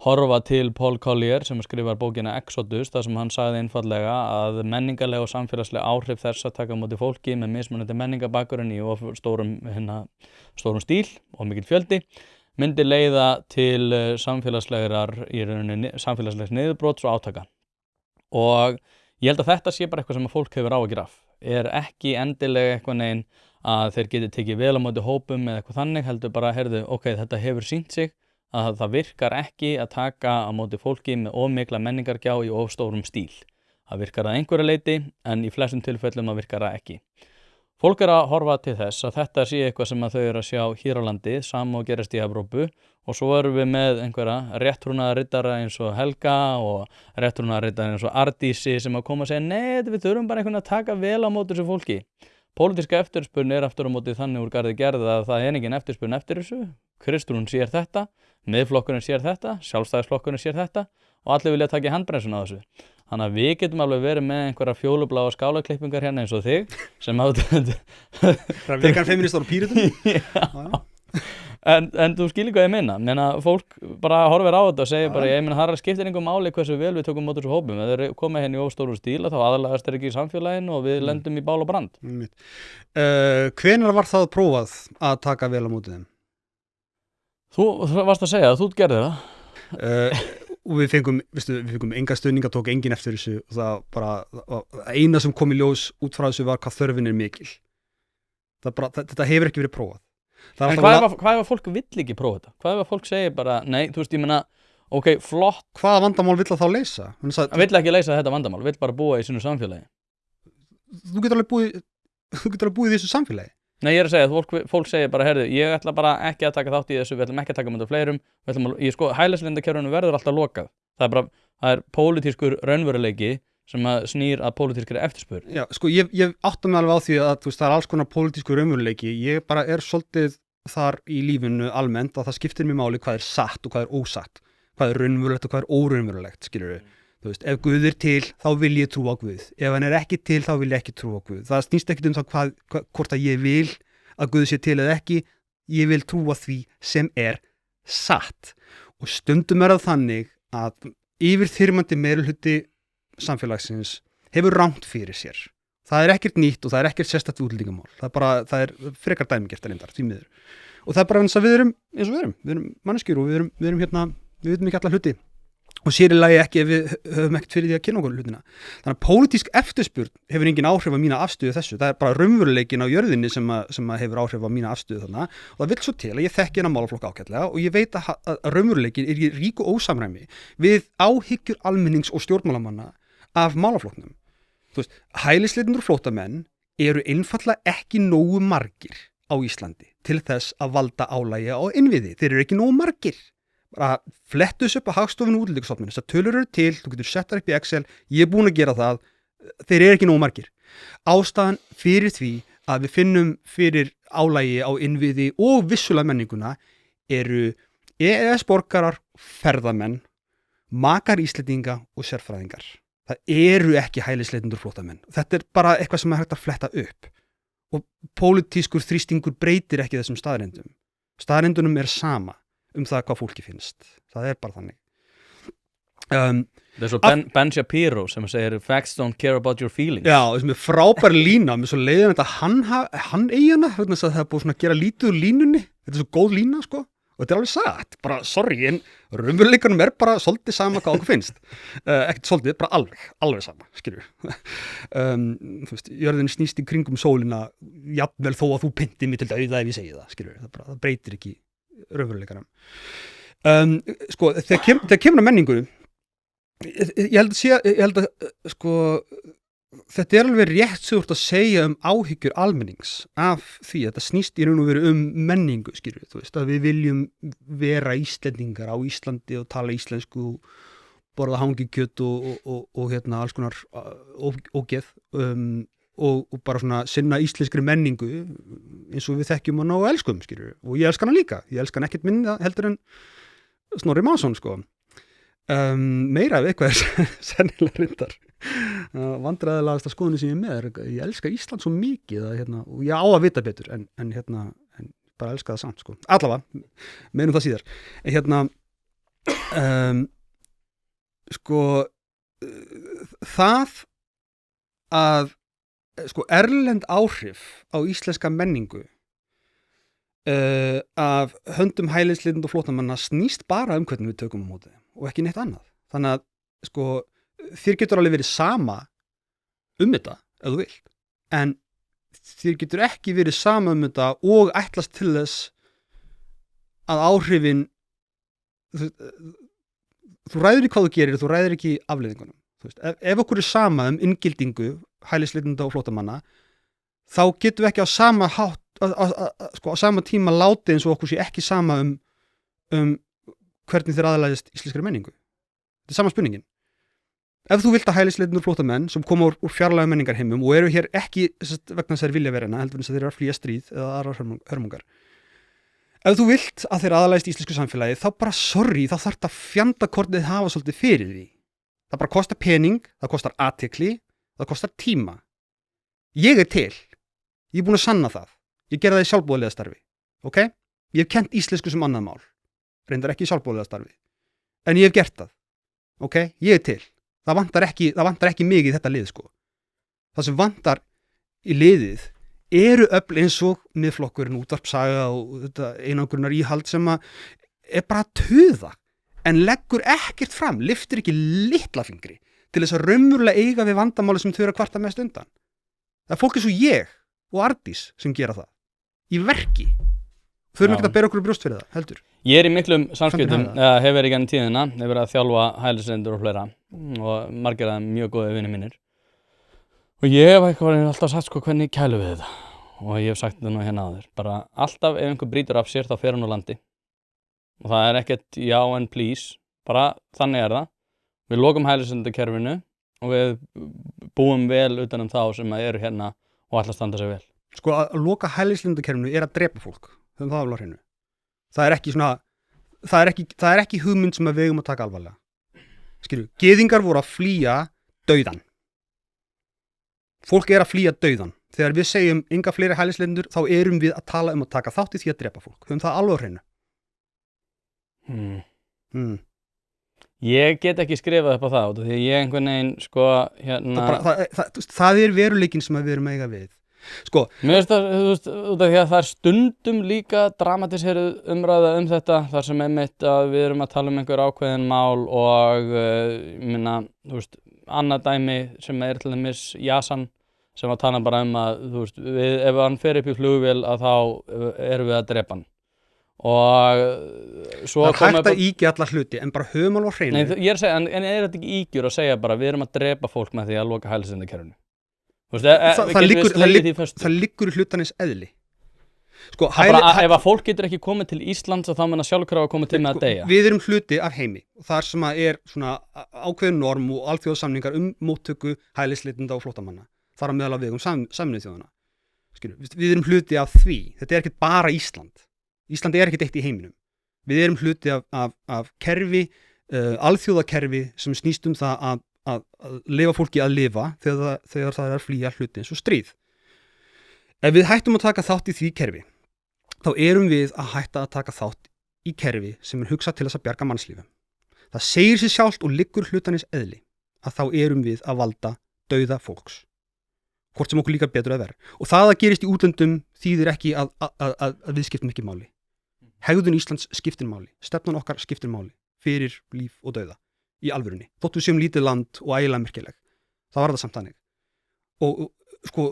horfa til Paul Collier sem skrifar bókina Exodus þar sem hann sagði einfaldlega að menningarlega og samfélagslega áhrif þess að taka á móti fólki með mismunandi menningarbakgrunn í of stórum stíl og mikill fjöldi myndi leiða til samfélagslegs niðurbrots og átaka. Og ég held að þetta sé bara eitthvað sem að fólk hefur áhyggjur af. Ekki endilega eitthvað neginn að þeir geti tekið vel á móti hópum eða eitthvað þannig, heldur bara, heyrðu, ok, þetta hefur sýnt sig að það virkar ekki að taka á móti fólki með of mikla menningargjá í of stórum stíl. Það virkar að einhverju leyti en í flestum tilfellum að virkar það ekki. Fólk að horfa til þess að þetta sé eitthvað sem að þau að sjá hér á landi, sama og gerast í Evrópu og svo erum við með einhverja réttrúnaða riddara eins og Helga og réttrúnaða riddara eins og Ardísi sem að koma og segja nei, við þurfum bara einhvern að taka vel á móti þessu fólki. Pólitíska eftirspurn aftur á móti þannig úr garði gerð að það engin eftirspurn eftir þessu. Kristrún sér þetta, Miðflokkurinn sér þetta, Sjálfstæðisflokkurinn sér þetta og allir vilja taka í handbremsuna á þessu. Þannig að við getum alveg verið með einhverja fjólubláa skálaklippingar hérna eins og þig sem vegan feministar og píritum. En þú skilir hvað ég meina fólk bara horfir á þetta og segir bara ég meina það skiptir engum máli hversu vel við tökum móti þessu hópum. Ef þeir koma hérna í of stórum stíl þá aðlagast þeir ekki í samfélaginu og við lendum í bál og brand. Hvenær var það prófað að taka vel á móti þeim? Þú varst að segja að þú gerðir það. Og við fengum enga stuðninga, tók enginn eftir þessu og það bara eina sem kom í ljós út frá þessu var hvað þörfin mikil. Þetta hefur ekki verið prófað. En hvað ef fólk vill ekki prófa þetta? Hvað ef fólk segir bara, nei, þú veist, ég meina, ok, flott. Hvaða vandamál vill það þá leysa? Það vill ekki leysa þetta vandamál, vill bara búa í sínu samfélagi. Þú getur alveg búið í þessu samfélagi. Nei, ég að segja að fólk segir bara, heyrðu, ég ætla bara ekki að taka þátt í þessu, við ætlum ekki að taka með fleirum, hælisleitendakerfinu verður alltaf lokað. Það er pólitískur raunveruleiki sem að snýr að pólitískri eftirspurn. Já, sko, ég átta mig alveg á því að það er alls konar pólitískur raunveruleiki. Ég bara svolítið þar í lífinu almennt að það skiptir mér máli hvað satt og hvað ósatt, hvað raunverulegt og hvað óraunverulegt, skilur við. Þú veist, ef Guð til, þá vil ég trúa á Guð. Ef hann ekki til, þá vil ég ekki trúa á Guð. Það snýst ekkert það hvort að ég vil að Guð sé til eða ekki. Ég vil trúa því sem satt. Og stundum það þannig að yfirþyrmandi meirihluti samfélagsins hefur rangt fyrir sér Það ekkert nýtt og það ekkert sérstakt útlendingamál. Það frekar dæmigert reyndar, því miður. Og það bara eins að við erum eins og við erum manneskjur og við erum hérna, við vitum ekki alla hluti. Og sér í lagi ekki ef við höfum ekkert fyrir því að kynna okkur hlutina. Þannig að pólitísk eftirspurn hefur engin áhrif á mína afstöðu þessu. Það bara raunveruleikin á jörðinni sem hefur áhrif á mína afstöðu þarna. Og það vill svo til að ég þekki hennar málaflokk ágætlega og ég veit að raunveruleikin í ríku ósamræmi við áhyggjur almennings og stjórnmálamanna af málaflokknum. Þú veist, hælisleitendur og flóttamenn eru einfaldlega ekki nógu margir á Íslandi til þess að valda álagi á innviði. Þeir eru ekki nógu margir. Bara flettu þessu upp á Hagstofinu og Útlendingastofnun. Þessar tölur eru til, þú getur sett þær upp í Excel, ég er búin að gera það, þeir eru ekki nógu margir. Ástæðan fyrir því að við finnum fyrir álagi á innviði og vissulega menninguna eru EES-borgarar, ferðamenn, makar Íslendinga og sérfræðingar. Það eru ekki hælisleitendur flóttamenn. Þetta bara eitthvað sem hægt að fletta upp. Og pólitískur þrýstingur breytir ekki þessum staðreyndum. Staðreyndunum sama það hvað fólki finnst. Það bara þannig. Það svo Ben Shapiro sem segir facts don't care about your feelings. Já, þessum frábær lína, mér svo leiðin þetta hann eigi hana, það búið svona að gera lítið úr línunni. Þetta svo góð lína, sko. Og þetta alveg satt, bara sorry, en raunveruleikanum bara svolítið sama hvað okkur finnst. Ekkert svolítið, bara alveg sama, skilur. Þú veist, jörðin snýst í kringum sólina, jafnvel þó að þú pyntir mig til dauða ef ég segi það, skilur. Það breytir ekki raunveruleikanum. Sko, þegar kemur að menningu, ég held að þetta alveg rétt sem þú ert að segja áhyggjur almennings af því að þetta snýst í raun og veru menningu, skilur, þú veist, að við viljum vera Íslendingar á Íslandi og tala íslensku, borða hangikjöt og hérna alls konar ógeð og bara svona sinna íslenskri menningu eins og við þekkjum hana og elskum, skilur, og ég elska hana líka, ég elska hana ekkert minna heldur en Snorri Másson, sko. Meira af eitthvað sennilega reyndar. Vandræðilegasta skoðunni sem ég með ég elska Ísland svo mikið og ég á að vita betur en bara elska það samt, sko. Allavega, meinum það síðar. Sko það að sko erlend áhrif á íslenska menningu af höndum hælisleitenda og flóttamanna snýst bara hvernig við tökum á móti og ekki neitt annað. Þannig að sko þér getur alveg verið sama þetta ef þú vilt, en þér getur ekki verið sama þetta og ætlast til þess að áhrifin þú ræður ekki hvað þú gerir, þú ræður ekki afleiðingunum. Þú veist, ef okkur sama inngildingu hælisleitenda og flóttamanna þá getum við ekki á sama hátt á sama tíma látið eins og okkur sé ekki sama hvernig þeir aðlagast íslenskri menningu. Þetta sama spurningin. Ef þú vilt að hælisleitendur og flóttamenn sem koma úr fjarlæga menningarheimum og eru hér ekki vegna þess að þeir vilja vera hérna, heldur þess að þeir eru að flýja stríð eða aðrar hörmungar. Ef þú vilt að þeir aðlagast íslensku samfélagi, þá bara sorry, þá þarf þetta fjandakornið hafa svolítið fyrir því. Það bara kostar pening, það kostar athygli, það kostar tíma. Ég til. Ég búin að sanna það. Ég gera það í sjálfboðaliða starfi. Ok? Ég hef kennt íslensku sem annað mál. Reyndar ekki í sjálfboðaliða starfi. En ég hef gert það. Ok? Ég til. Það vantar ekki mig í þetta lið, sko. Það sem vantar í liðið eru öfl eins og Miðflokkurinn, Útvarpssaga og þetta einangrunar íhald sem er bara að tuða en leggur ekkert fram, lyftir ekki litla fingri til þess að raunverulega eiga við vandamáli sem þau eru að kvarta mest undan. Það er fólk eins og ég og Ardís sem gera það. Í verki. Þau erum ekki að bera okkur brjóst fyrir það, heldur. Ég er í miklum samskiptum, hef verið í gennum tíðina, hef verið að þjálfa hælisleitendur og fleira og margir af þeim mjög góði vinir mínir. Og ég hef eitthvað alltaf sagt sko hvernig kælu við þetta og ég hef sagt þetta nú hérna áður. Bara alltaf ef einhver brýtur af sér þá fer hann úr landi. Og það er ekkert já en please, bara þannig er það. Við lokum hælisleitendakerfinu og við búum vel utan þá sem eru hérna og ætla að standa sig vel. Sko að loka hælisleitendakerfinu er að drepa fólk. Það er alveg á hreinu. Það er ekki hugmynd sem við eigum að taka alvarlega. Skilju, gyðingar voru að flýja dauðan. Fólk er að flýja dauðan. Þegar við segjum enga fleiri hælisleitendur, þá erum við að tala að taka þátt í því að drepa fólk. Höfum það alveg á hreinu. Ég get ekki skrifað upp á það því að ég einhvern veginn sko það veruleikinn sem við erum að eiga við sko. Mér finnst það, þú veist, út af því að það stundum líka dramatíseruð umræða þetta þar sem einmitt að við erum að tala einhver ákveðin mál og ég meina, þú veist, annað dæmi sem til dæmis Jason sem var tala bara að, þú veist, ef hann fer upp í flugvél að þá erum við að drepa hann og svo það hægt að íkja alla hluti en bara höfum alveg á hreinu. Nei, ég að segja, en þetta ekki ígjur að segja bara við erum að drepa fólk með því að loka hælisleitendakerfinu? Það liggur í hlutarins eðli sko, ef að fólk getur ekki komið til Íslands þá mun að sjálfkrafa koma til með að deyja. Við erum hluti af heimi og þar sem að svona ákveðin norm og alþjóðasamningar móttöku hælisleitenda og flóttamanna þar á meðal á vegum Sameinuðu þjóðanna. Við erum hluti af því. Þetta ekki bara Ísland. Ísland ekki eitt í heiminum. Við erum hluti af kerfi, alþjóðakerfi sem snýst það að leyfa fólki að lifa þegar það að flýja hluti eins og stríð. Ef við hættum að taka þátt í því kerfi, þá erum við að hætta að taka þátt í kerfi sem hugsað til þess að bjarga mannslífum. Það segir sér sjálft og liggur hlutarins eðli að þá erum við að valda dauða fólks. Hvort sem okkur líkar betur að vera. Og það að gerist í útlöndum þýðir ekki að við skiptum ekki máli. Hegðun Íslands skiptir máli. Stefnan okkar skiptir máli fyrir líf og dauða. Í alvörunni. Þótt við séum lítið land og ægilega merkileg. Það var það samt þannig. Og sko,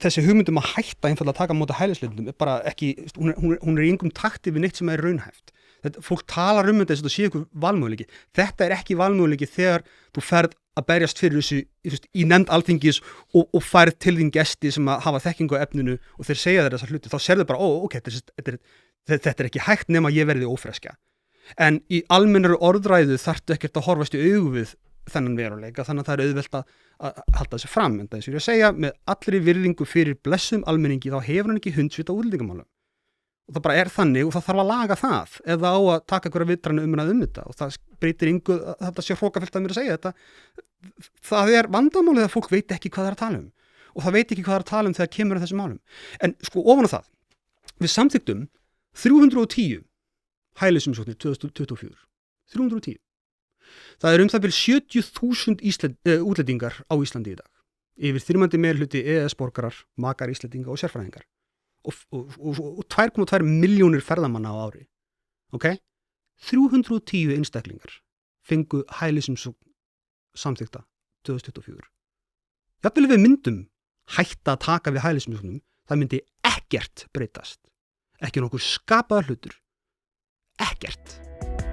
þessi hugmyndum að hætta einfallega að taka á móti hælisleitendum bara ekki, hún í engum takti við neitt sem raunhæft. Fólk talar þetta eins og það sé ykkur valmöguleiki. Þetta ekki valmöguleiki þegar þú ferð að berjast fyrir þessu í nefnd Alþingis og færð til þín gesti sem að hafa þekkingu á efninu og þeir segja þér þessar hluti. Þá sérðu bara, ok, þetta ekki hægt nema ég verði ófreskja. En í almennari orðræðu þarftu ekkert að horfast í augu við þennan veruleika, þannig að það auðvelt að halda þessu fram. En það eins og ég að segja, með allri virðingu fyrir blessum almenningi, þá hefur hann ekki hundsvit á útlendingamálum. Og það bara þannig og það þarf að laga það eða á að taka einhverja vitrænu umræðu þetta og það breytir engu að þetta sé hrókafullt að mér að segja þetta. Það vandamálið að fólk veit ekki hvað það er að tala og það veit ekki hvað það er að tala þegar kemur að þessum málum. En sko ofan á það, við samþykktum 310 hælisumsóknir 2024. 310. Það það bil 70.000 útlendingar á Íslandi í dag. Yfir þyrmandi meirhluti EES-borgarar, makar Íslendinga og sérfræðingar. Og 2,2 milljónir ferðamanna á ári. Ok? 310 einstaklingar fengu hælisumsókn samþykkta 2024. Jafnvel við myndum hætta að taka við hælisumsóknum, það myndi ekkert breytast. Ekki nokkur skapaðar hlutur. Ekkert.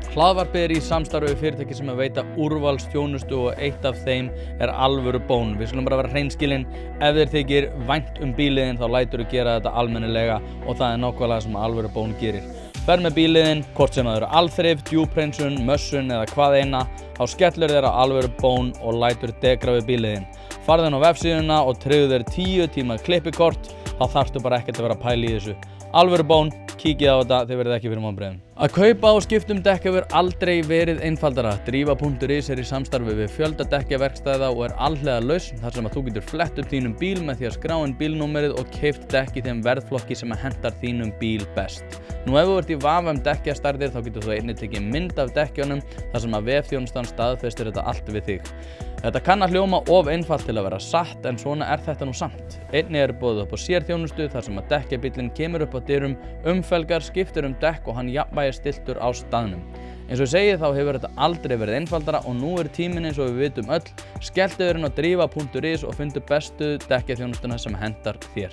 Hlaðvarpið í samstarfi við fyrirtæki sem að veita úrvalsþjónustu og eitt af þeim alvöru bón. Við skulum bara vera hreinskilin, ef þér þykir vænt bíliðin þá lætur þú gera þetta almennilega og það nákvæmlega sem alvöru bón gerir. Ferð með bíliðin, hvort sem það eru alþrif, djúphreinsun, mössun eða hvað eina, þá skellur þér á alvöru bón og lætur degra við bíliðin. Farðu inn á vefsíðuna og tryggðu þér 10 tíma klippikort, þá þarftu bara ekkert að vera að pæla í þessu. Alvöru bón, kíkið á þetta, þið verðið ekki fyrir vonbrigðum. Að kaupa og skipta dekk hefur aldrei verið einfaldara. Drífa.is í samstarfi við fjölda dekkjaverkstæða og alhliða lausn þar sem að þú getur flett upp þínum bíl með því að skrá inn bílnúmerið og keypt dekk í þeim verðflokki sem að hentar þínum bíl best. Nú ef þú ert í vafa dekkjastærðir þá getur þú einnig tekið mynd af dekkjunum þar sem að vefþjónustan staðfestir þetta allt við þig. Þetta kann að hljóma of einfalt til að vera satt en svona þetta nú samt. Einnig boðið upp á sérþjónustu þar sem að dekkjabíllinn kemur upp á dyrum, umfelgar, skiptir dekk og hann jafnvægi stiltur á staðnum. Eins og ég segi þá hefur þetta aldrei verið einfaldara og nú tíminn eins og við vitum öll. Skelltu þér inn á drífa.is og fundu bestu dekkjaþjónustuna sem hentar þér.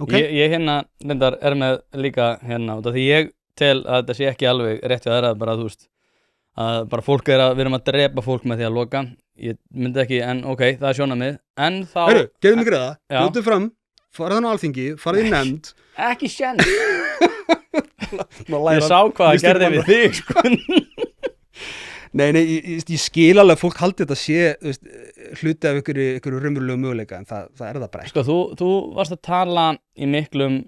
Okay. Ég reyndar með líka út af því ég tel að þetta sé ekki alveg rétt við aðra bara þú veist að bara fólk við erum að drepa fólk með því að loka. Ég myndi ekki, en ok, það er sjónarmið. En þá... Heyrðu, gefðu mig greiða, bjóddu fram, farðu hann á Alþingi, farðu í nefnd. Ekki sjens. Ég sá hvað það gerði við þig, sko. Nei, ég skil alveg að fólk haldi þetta sé hluti af einhverju raunverulegu möguleika, en það það bara ekki. Sko, þú varst að tala í miklum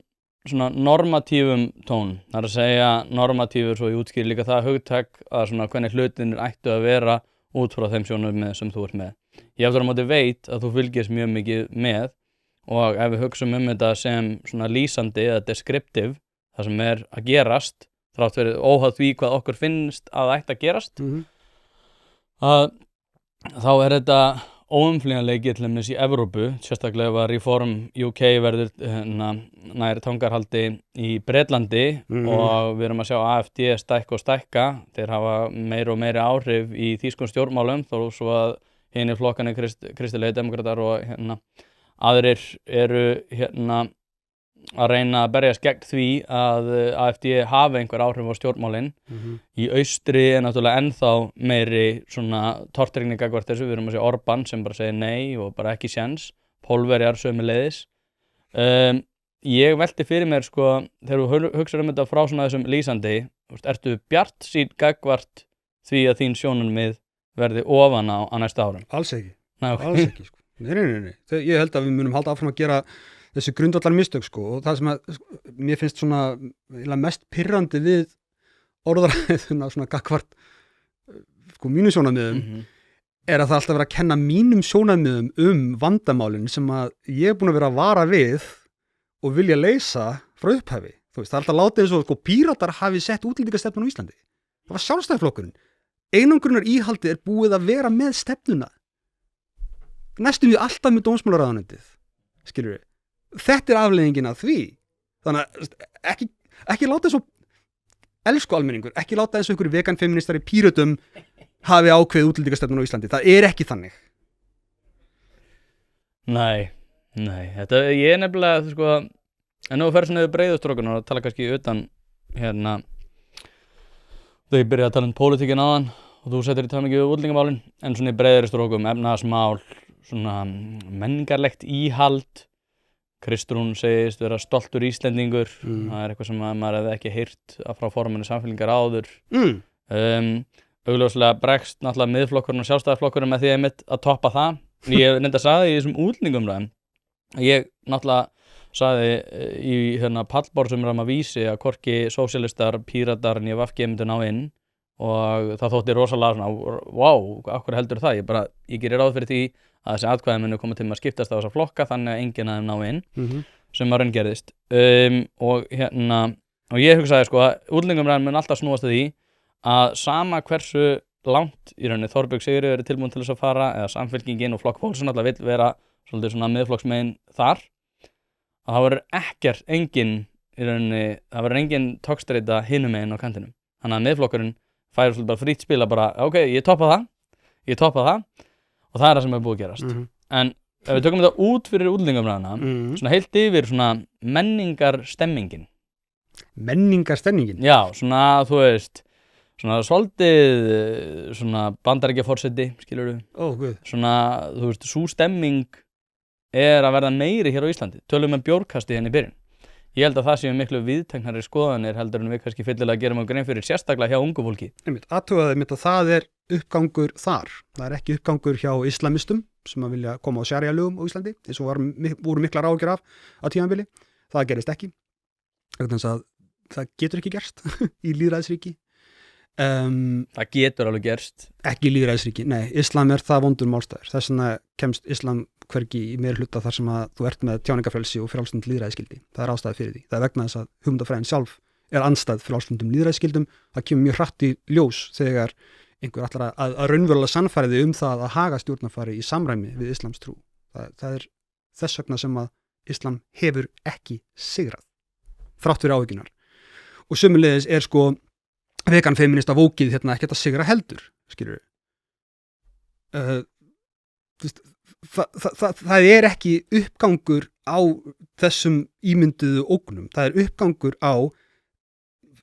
svona normatífum tón. Það er að segja normatífur svo ég útskýri líka það hugtak að svona hvernig hlutinir ættu að vera út frá þeim sjónarmiðum sem þú ert með. Ég aftur á móti veit að þú fylgist mjög mikið með og ef við hugsum þetta sem svona lýsandi eða descriptive, það sem að gerast, þrátt verið óháð því hvað okkur finnst að ætti að gerast að þá þetta óumflýjanleiki til dæmis í Evrópu, sérstaklega ef að Reform UK verður nær tangarhaldi í Bretlandi og við erum að sjá AfD stækka og stækka, þeir hafa meiri og meiri áhrif í þýskum stjórnmálum þó svo að hinir flokkarnir kristilegi demokratar og aðrir eru að reyna að berjast gegn því að AfD hafi einhver áhrif á stjórnmálin. Í austri náttúrulega ennþá meiri svona tortryggni gagnvart þessu, við erum að sjá Orbán sem bara segir nei og bara ekki séns, Pólverjar sömuleiðis. Ég velti fyrir mér sko, þegar þú hugsar þetta frá svona þessum lýsandi, ertu bjartsýnn gagnvart því að þín sjónarmið verði ofan á næsta árum? Alls ekki, okay. Alls ekki sko. Nei. Ég held að við munum halda áfram að gera þessi grundvallar mistök sko, og það sem að mér finnst svona mest pirrandi við orðræðuna svona gagnvart sko mínum sjónarmiðum er að það alltaf vera að kenna mínum sjónarmiðum vandamálin sem að ég er búin að vera að vara við og vilja leysa frá upphafi. Þú veist, það er alltaf látið eins og sko Píratar hafi sett útlendingastefnuna á Íslandi. Það var Sjálfstæðisflokkurinn. Einangrunar íhaldið er búið að vera með stefnuna. Næstum við alltaf með dómsmálaráðuneytið. Skilurðu? Þetta er afleiðingin af því. Þannig að ekki láta eins og elsku almenningur, ekki láta eins og einhverju veganfeministar í Pírötum hafi ákveðið útlendingastefnuna á Íslandi. Það er ekki þannig. Nei, þetta ég nefnilega sko, en nú fer svona yfir breiðustrókunar og tala kannski utan þegar ég byrja að tala pólitíkin áðan og þú setur í það mikið útlendingamálin, en svona í breiðari strókum, efnahagsmál, svona menningarlegt íhald. Kristrún segist vera stoltur Íslendingur, það er eitthvað sem maður hefði ekki heyrt frá formanni Samfylkingar áður. Augljóslega bregst náttúrulega miðflokkurinn og sjálfstæðisflokkurinn með því einmitt að toppa það. Ég reynda að sagði í þessum útlendingumræðum, ég náttúrulega sagði í pallborðsumræðum að vísi að hvorki sósíalistar, Píratar né VG myndu ná inn og það þótti rosalega svona, wow, af hverju heldur það? Ég gerir ráð fyrir því að þessi atkvæði munu koma til að skiptast á þessa flokka þannig að enginn að þeim ná inn sem að raun gerðist og ég hugsaði sko að útlendingumræðan mun alltaf snúast að því að sama hversu langt í rauninni Þorbjörg Sigríður er tilbúin til þess að fara eða Samfylkingin og Flokk fólksins alltaf vill vera svolítið svona miðflokksmegin þar að það verður það verður engin togstreita hinum megin á kantinum þannig að miðflokkurinn færi svolítið bara frýtt spila bara ok, ég toppa það og það er það sem er búið að gerast en ef við tökum þetta út fyrir útlendingamræðina svona heilt yfir svona menningarstemmingin já, svona þú veist svona svolítið svona Bandaríkjaforseti skilurðu svona þú veist, sú stemming er að verða meiri hér á Íslandi tölum bjórkasti henni í byrjun ég held að það séu miklu viðteknari skoðanir heldur en við kannski fyllilega gerum að grein fyrir sérstaklega hjá ungu fólki aðtugaði mitt að það er uppgangur þar það er ekki uppgangur hjá islamistum sem að vilja koma á sharia-lögum á Íslandi eins og voru miklar áhyggjur af á tímabili það gerist ekki það getur ekki gerst í lýðræðisríki það getur alveg gerst ekki í lýðræðisríki, nei, islam er það vondur málstæður þess vegna kemst islam hvergi í meiri hluta þar sem að þú ert með tjáningafrelsi og frjálslynd lýðræðisgildi það er ástæði fyrir því, það er vegna þess að hugmyndafræðin sjálf er andstæð frjálslyndum lýðræðisgildum það kemur mjög hratt í ljós þegar einhver ætlar að raunverulega sannfæriði það að haga stjórnarfari í samræmi við islams trú það er þess vegna sem að islam hefur ekki sigrað þrátt fyrir áhyggjurnar og sömuleiðis er sko veganfeminista vókið ekkert að sigra heldur skilur það er ekki uppgangur á þessum ímynduðu ógnum það er uppgangur á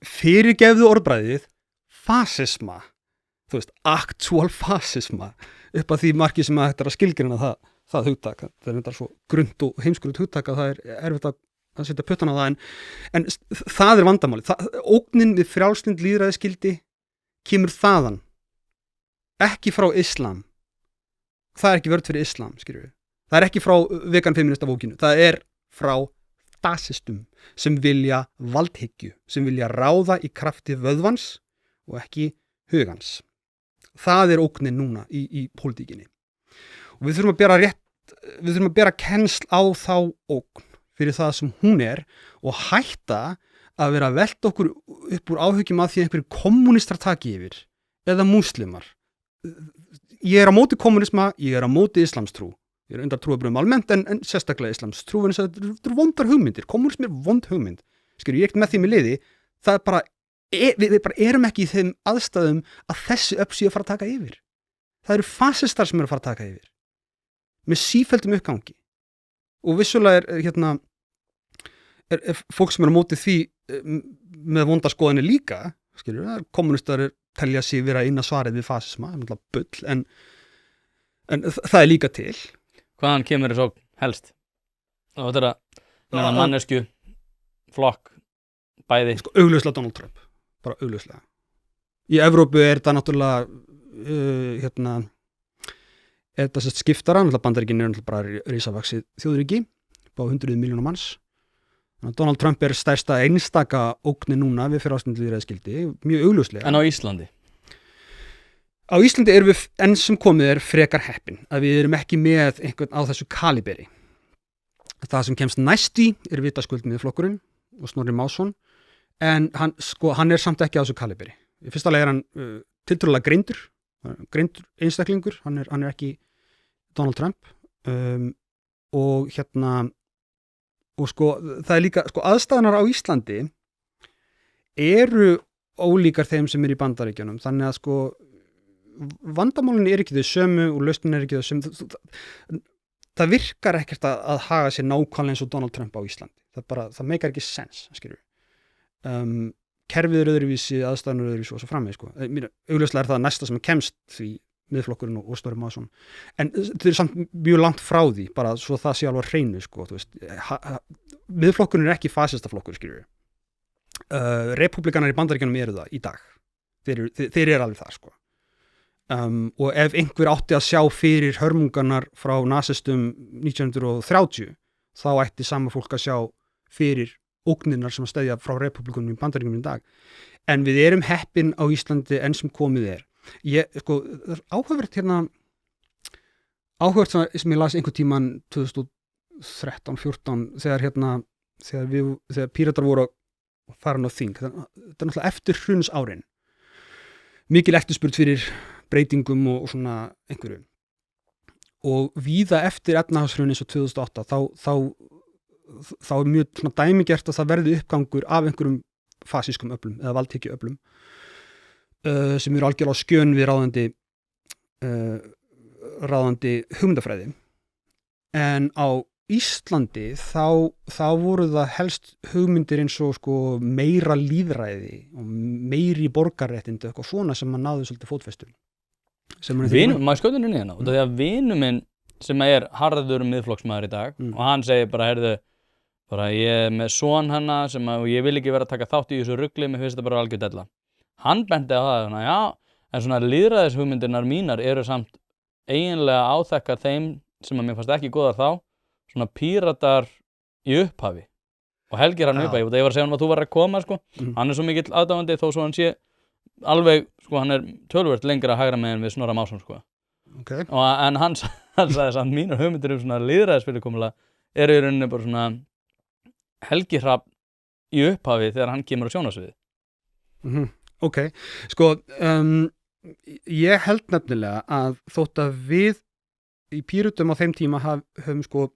fyrirgefðu orðbragðið fasisma þú veist, actual fasisma upp að því marki sem að þetta er að skilgreina það hugtak það er þetta svo grunnt og heimskulut hugtak að það er erfitt að setja puttan á það en það er vandamáli ógnin við frjálslynd lýðræðisgildi kemur þaðan ekki frá islam það er ekki vörð fyrir islam skilur við það er ekki frá veganfeminista vókinu það er frá fasistum sem vilja valdhyggju sem vilja ráða í krafti vöðvans og ekki hugans það er ógnin núna í pólitíkinni og við þurfum að bera kennsl á þá ógn fyrir það sem hún og hætta að vera að velta okkur upp úr áhyggjum að því einhverjir kommunistar taki yfir eða múslimar. Ég á móti kommunisma, ég á móti islamstrú. Ég undar trúarbrögðum almennt en sérstaklega islamstrú, en þetta eru vondar hugmyndir. Kommunismi vond hugmynd. Ég ekki með því með liði, það bara, við bara erum ekki í þeim aðstæðum að þessi öfl séu að fara að taka yfir. Það eru fasistar sem eru að fara að taka yfir. Með sífelldum uppgangi. Og vissulega er fólk sem er á móti því með vondar skoðanir líka, kommunistar telja sig vera eina svarið við fasisma, bull, en það er líka til. Hvaðan kemur þess að helst? Og þetta er mannesku, flokk, bæði. Augljóslega Donald Trump, bara augljóslega. Í Evrópu er þetta náttúrulega er þetta skiptara, Bandaríkin er bara risavaxið þjóðríki, bá 100 milljóna manns. Donald Trump er stærsta einstaka ógni núna við fyrir ástændið lýðræðisgildi, mjög augljóslega. En á Íslandi? Á Íslandi erum við enn sem komið frekar heppin, að við erum ekki með einhvern á þessu kaliberi. Það sem kemst næst í vitaskuld Miðflokkurinn og Snorri Másson, en hann er samt ekki á þessu kaliberi. Í fyrsta lagi er hann tiltölulega greindur einstaklingur, hann er ekki Donald Trump og það er líka, aðstæðunar á Íslandi eru ólíkar þeim sem í Bandaríkjunum, þannig að vandamálin er ekki þau sömu og lausnin er ekki þau sömu. Það virkar ekkert að haga sér nákvæmlega eins og Donald Trump á Íslandi. Það meikar ekki sens, kerfið er öðruvísi, aðstæðunar öðruvísi og svo framvegis, augljóslega er það næsta sem kemst því Miðflokkurinn og Snorri Másson, en þau eru samt mjög langt frá því, bara svo það sé alveg hreinu, Miðflokkurinn er ekki fasistaflokkur, Repúblikanar í Bandaríkjunum eru það í dag, þeir eru alveg það, og ef einhver átti að sjá fyrir hörmungarnar frá nasistum 1930, þá ætti sama fólk að sjá fyrir ógnirnar sem að steðja frá repúblikunum í Bandaríkjunum í dag, en við erum heppin á Íslandi enn sem komið áhugavert sem ég las einhvern tíman 2013-14 þegar Píratar voru að fara á þing, þetta er náttúrulega eftir hrunsárin, mikil eftirspurn fyrir breytingum og svona einhverju, og víða eftir efnahagshrun eins og 2008 þá er mjög svona dæmigert að það verði uppgangur af einhverjum fasískum öflum eða valdhyggjuöflum sem eru algjörlega á skjön við ráðandi hugmyndafræði, en á Íslandi þá voru það helst hugmyndir eins og meira lýðræði og meiri borgarréttindi, eitthvað svona sem maður náði svolítið fótfestu. Maður skjóður inn í hérna, því að vinur minn sem er harður miðflokksmaður í dag og hann segir bara, ég er með son hana sem ég vil ekki vera að taka þátt í þessu rugli, mér finnst þetta bara algjör della. Hann benti á það, já, en svona lýðræðishugmyndirnar mínar eru samt eiginlega áþekkar þeim sem að mér fannst ekki góðar þá, svona Píratar í upphafi og Helgi hann upphafi, og það ég var að segja hann að þú var að koma, hann er svo mikill aðdáandi þó svo hann sé alveg, hann er töluvert lengra hægra megin við Snorra Másson, Okay. En hann sagði samt mínar hugmyndir svona lýðræðisfyrirkomulag eru í rauninni bara svona Helgi Hrafn í upphafi þegar hann kemur á sjónarsviði. Ok, ég held nefnilega að þótt að við í Pírötum á þeim tíma höfum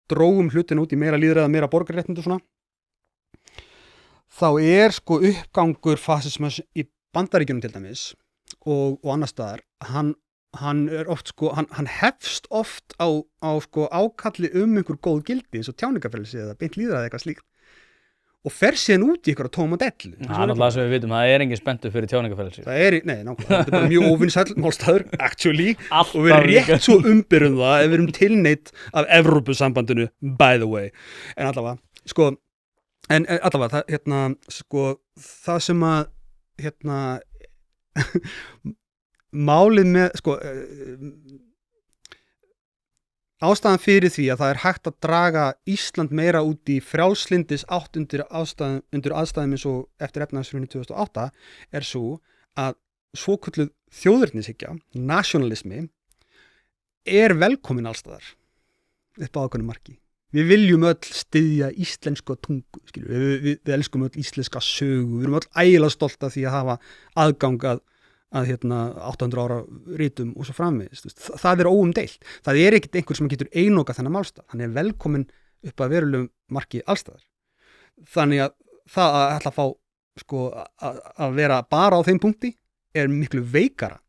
drógum hlutin út í meira lýðræði, meira borgarréttindi og svona, þá er uppgangur fasismas í Bandaríkjunum til dæmis og annars staðar, hann er oft hann hefst oft á ákalli einhver góð gildi eins og tjáningarfrelsi eða beint lýðræði eitthvað slíkt og fer síðan út í ykkur að tóma dellu. Það er alltaf sem við vitum, það er engin spenntur fyrir tjáningarfrelsi. Nei, nákvæmlega, þetta er bara mjög óvinsæll málstaður, actually, og við erum rétt svo umbyrum það ef við erum tilneytt af Evrópusambandinu, by the way. En allavega, það sem að, málið með, ástæðan fyrir því að það er hægt að draga Ísland meira út í frjálslyndis átt undir aðstæðum eins og eftir efnahagshrunið 2008 er svo að svokölluð þjóðernishyggja, nationalismi, er velkomin allstaðar upp á ákveðnu marki. Við viljum öll styðja íslenska tungu, skilur. Við elskum öll íslenska sögu, við erum öll ægilega stolt af því að hafa aðgang að 800 ára ritum og svo framvegis. Það er óumdeilt. Það er ekkert einhver sem getur einokað þennan málstað. Hann er velkominn upp að verulegum marki allstaðar. Þannig að það að ætla að fá sko, að vera bara á þeim punkti er miklu veikara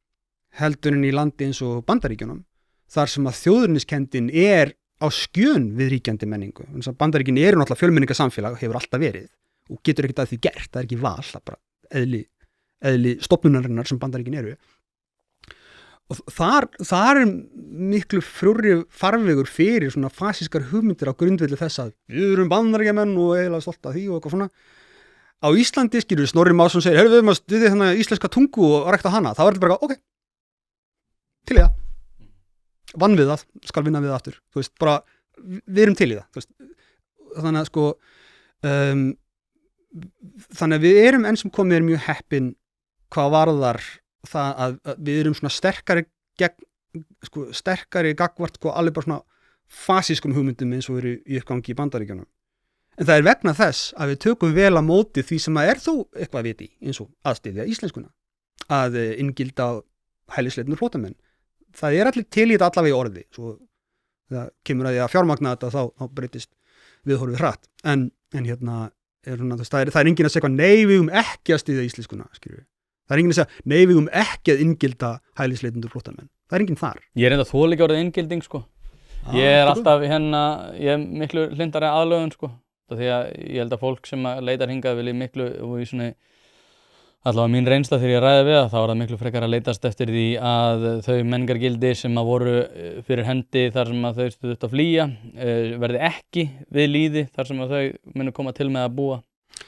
heldur en í landi eins og Bandaríkjunum, þar sem að þjóðurniskendin er á skjön við ríkjandi menningu. Bandaríkin eru náttúrulega fjölmenningasamfélag, hefur alltaf verið og getur ekkert að því gert, það er ekki val, það er bara eðli stofnunarinnar sem Bandaríkin eru. Og þar er miklu frjórri farvegur fyrir svona fasískar hugmyndir á grundvelli þess að við erum Bandaríkjamenn og eiginlega stolt af því og eitthvað svona. Á Íslandi skilur Snorri Másson segir, við erum að stuðja þannig íslenska tungu og rækta hana, þá er þetta bara, ok, til í það. Vann við það, skal vinna við það aftur. Þú veist, bara, við erum til í það. Þú veist. Þannig að sko, þannig að við erum enn sem komið mjög heppin hvað varðar það að við erum svona sterkari gagnvart sko alveg bara svona fasískum hugmyndum eins og eru í uppgangi í Bandaríkjunum. En það er vegna þess að við tökum vel á móti því sem að er þó eitthvað viti eins og aðstyðja íslenskuna, að inngilda hælisleitendur flóttamenn. Það er allir til í þetta allavega í orði, svo það kemur að því að fjármagna þetta þá breytist viðhorfið hratt. En hérna það er enginn að segja nei, við ekki að styðja íslenskuna, skilur við. Það er enginn að segja nei, við ekki að inngilda hælisleitendur flóttamenn. Það er enginn þar. Ég er enda þolingi orðið inngilding, sko. Ég er alltaf ég er miklu hlindari aðlögun, sko. Því að ég held að fólk sem leitar hingað vilji miklu, og í svona allavega mín reynsla þegar ég ræði við það, þá er það miklu frekar að leitast eftir því að þau menningargildi sem að voru fyrir hendi þar sem að þau stuðust að flýja verði ekki við lýði þar sem að þau munu koma til með að búa.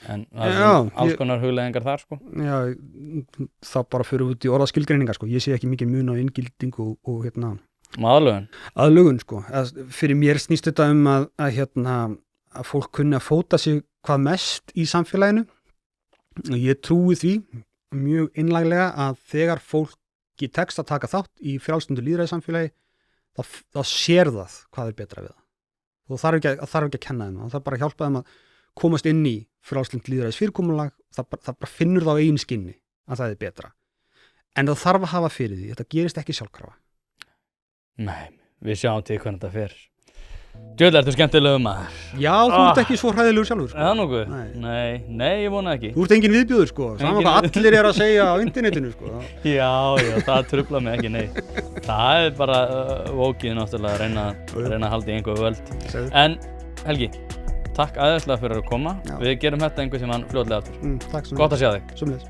En það er alls konar hugleiðingar þar, sko. Já, þá bara fyrir út í orðaskilgreiningar, sko. Ég sé ekki mikið mun á inngildingu og aðlögun, sko. Fyrir mér snýst þetta að fólk kunni að fóta sig hvað mest í samfélaginu. Ég trúi því mjög innlæglega að þegar fólki tekst að taka þátt í frjálslyndu lýðræðissamfélagi þá sér það hvað er betra við það. Og það þarf ekki að kenna þeim. Það þarf bara að hjálpa þeim að komast inn í frjálslynd lýðræðisfyrirkomulag. Það bara finnur það á eigin skinni að það er betra. En það þarf að hafa fyrir því. Þetta gerist ekki sjálfkrafa. Nei, við sjáum til hvernig þetta fer. Djöfull, ertu skemmtilegur maður. Já, þú ert ekki svo hræðilegur sjálfur, sko. Er það nokkuð? Nei, ég vona ekki. Þú ert engin viðbjóður, sko. Saman hvað allir er að segja á internetinu, sko. Já, það truflar mig ekki, nei. Það er bara vókið náttúrulega að reyna að halda í einhverju völd. En, Helgi, takk æðislega fyrir að koma. Já. Við gerum þetta einhvern tímann fljótlega aftur. Takk svo. Gott að sjá þig. Sömuleiðis.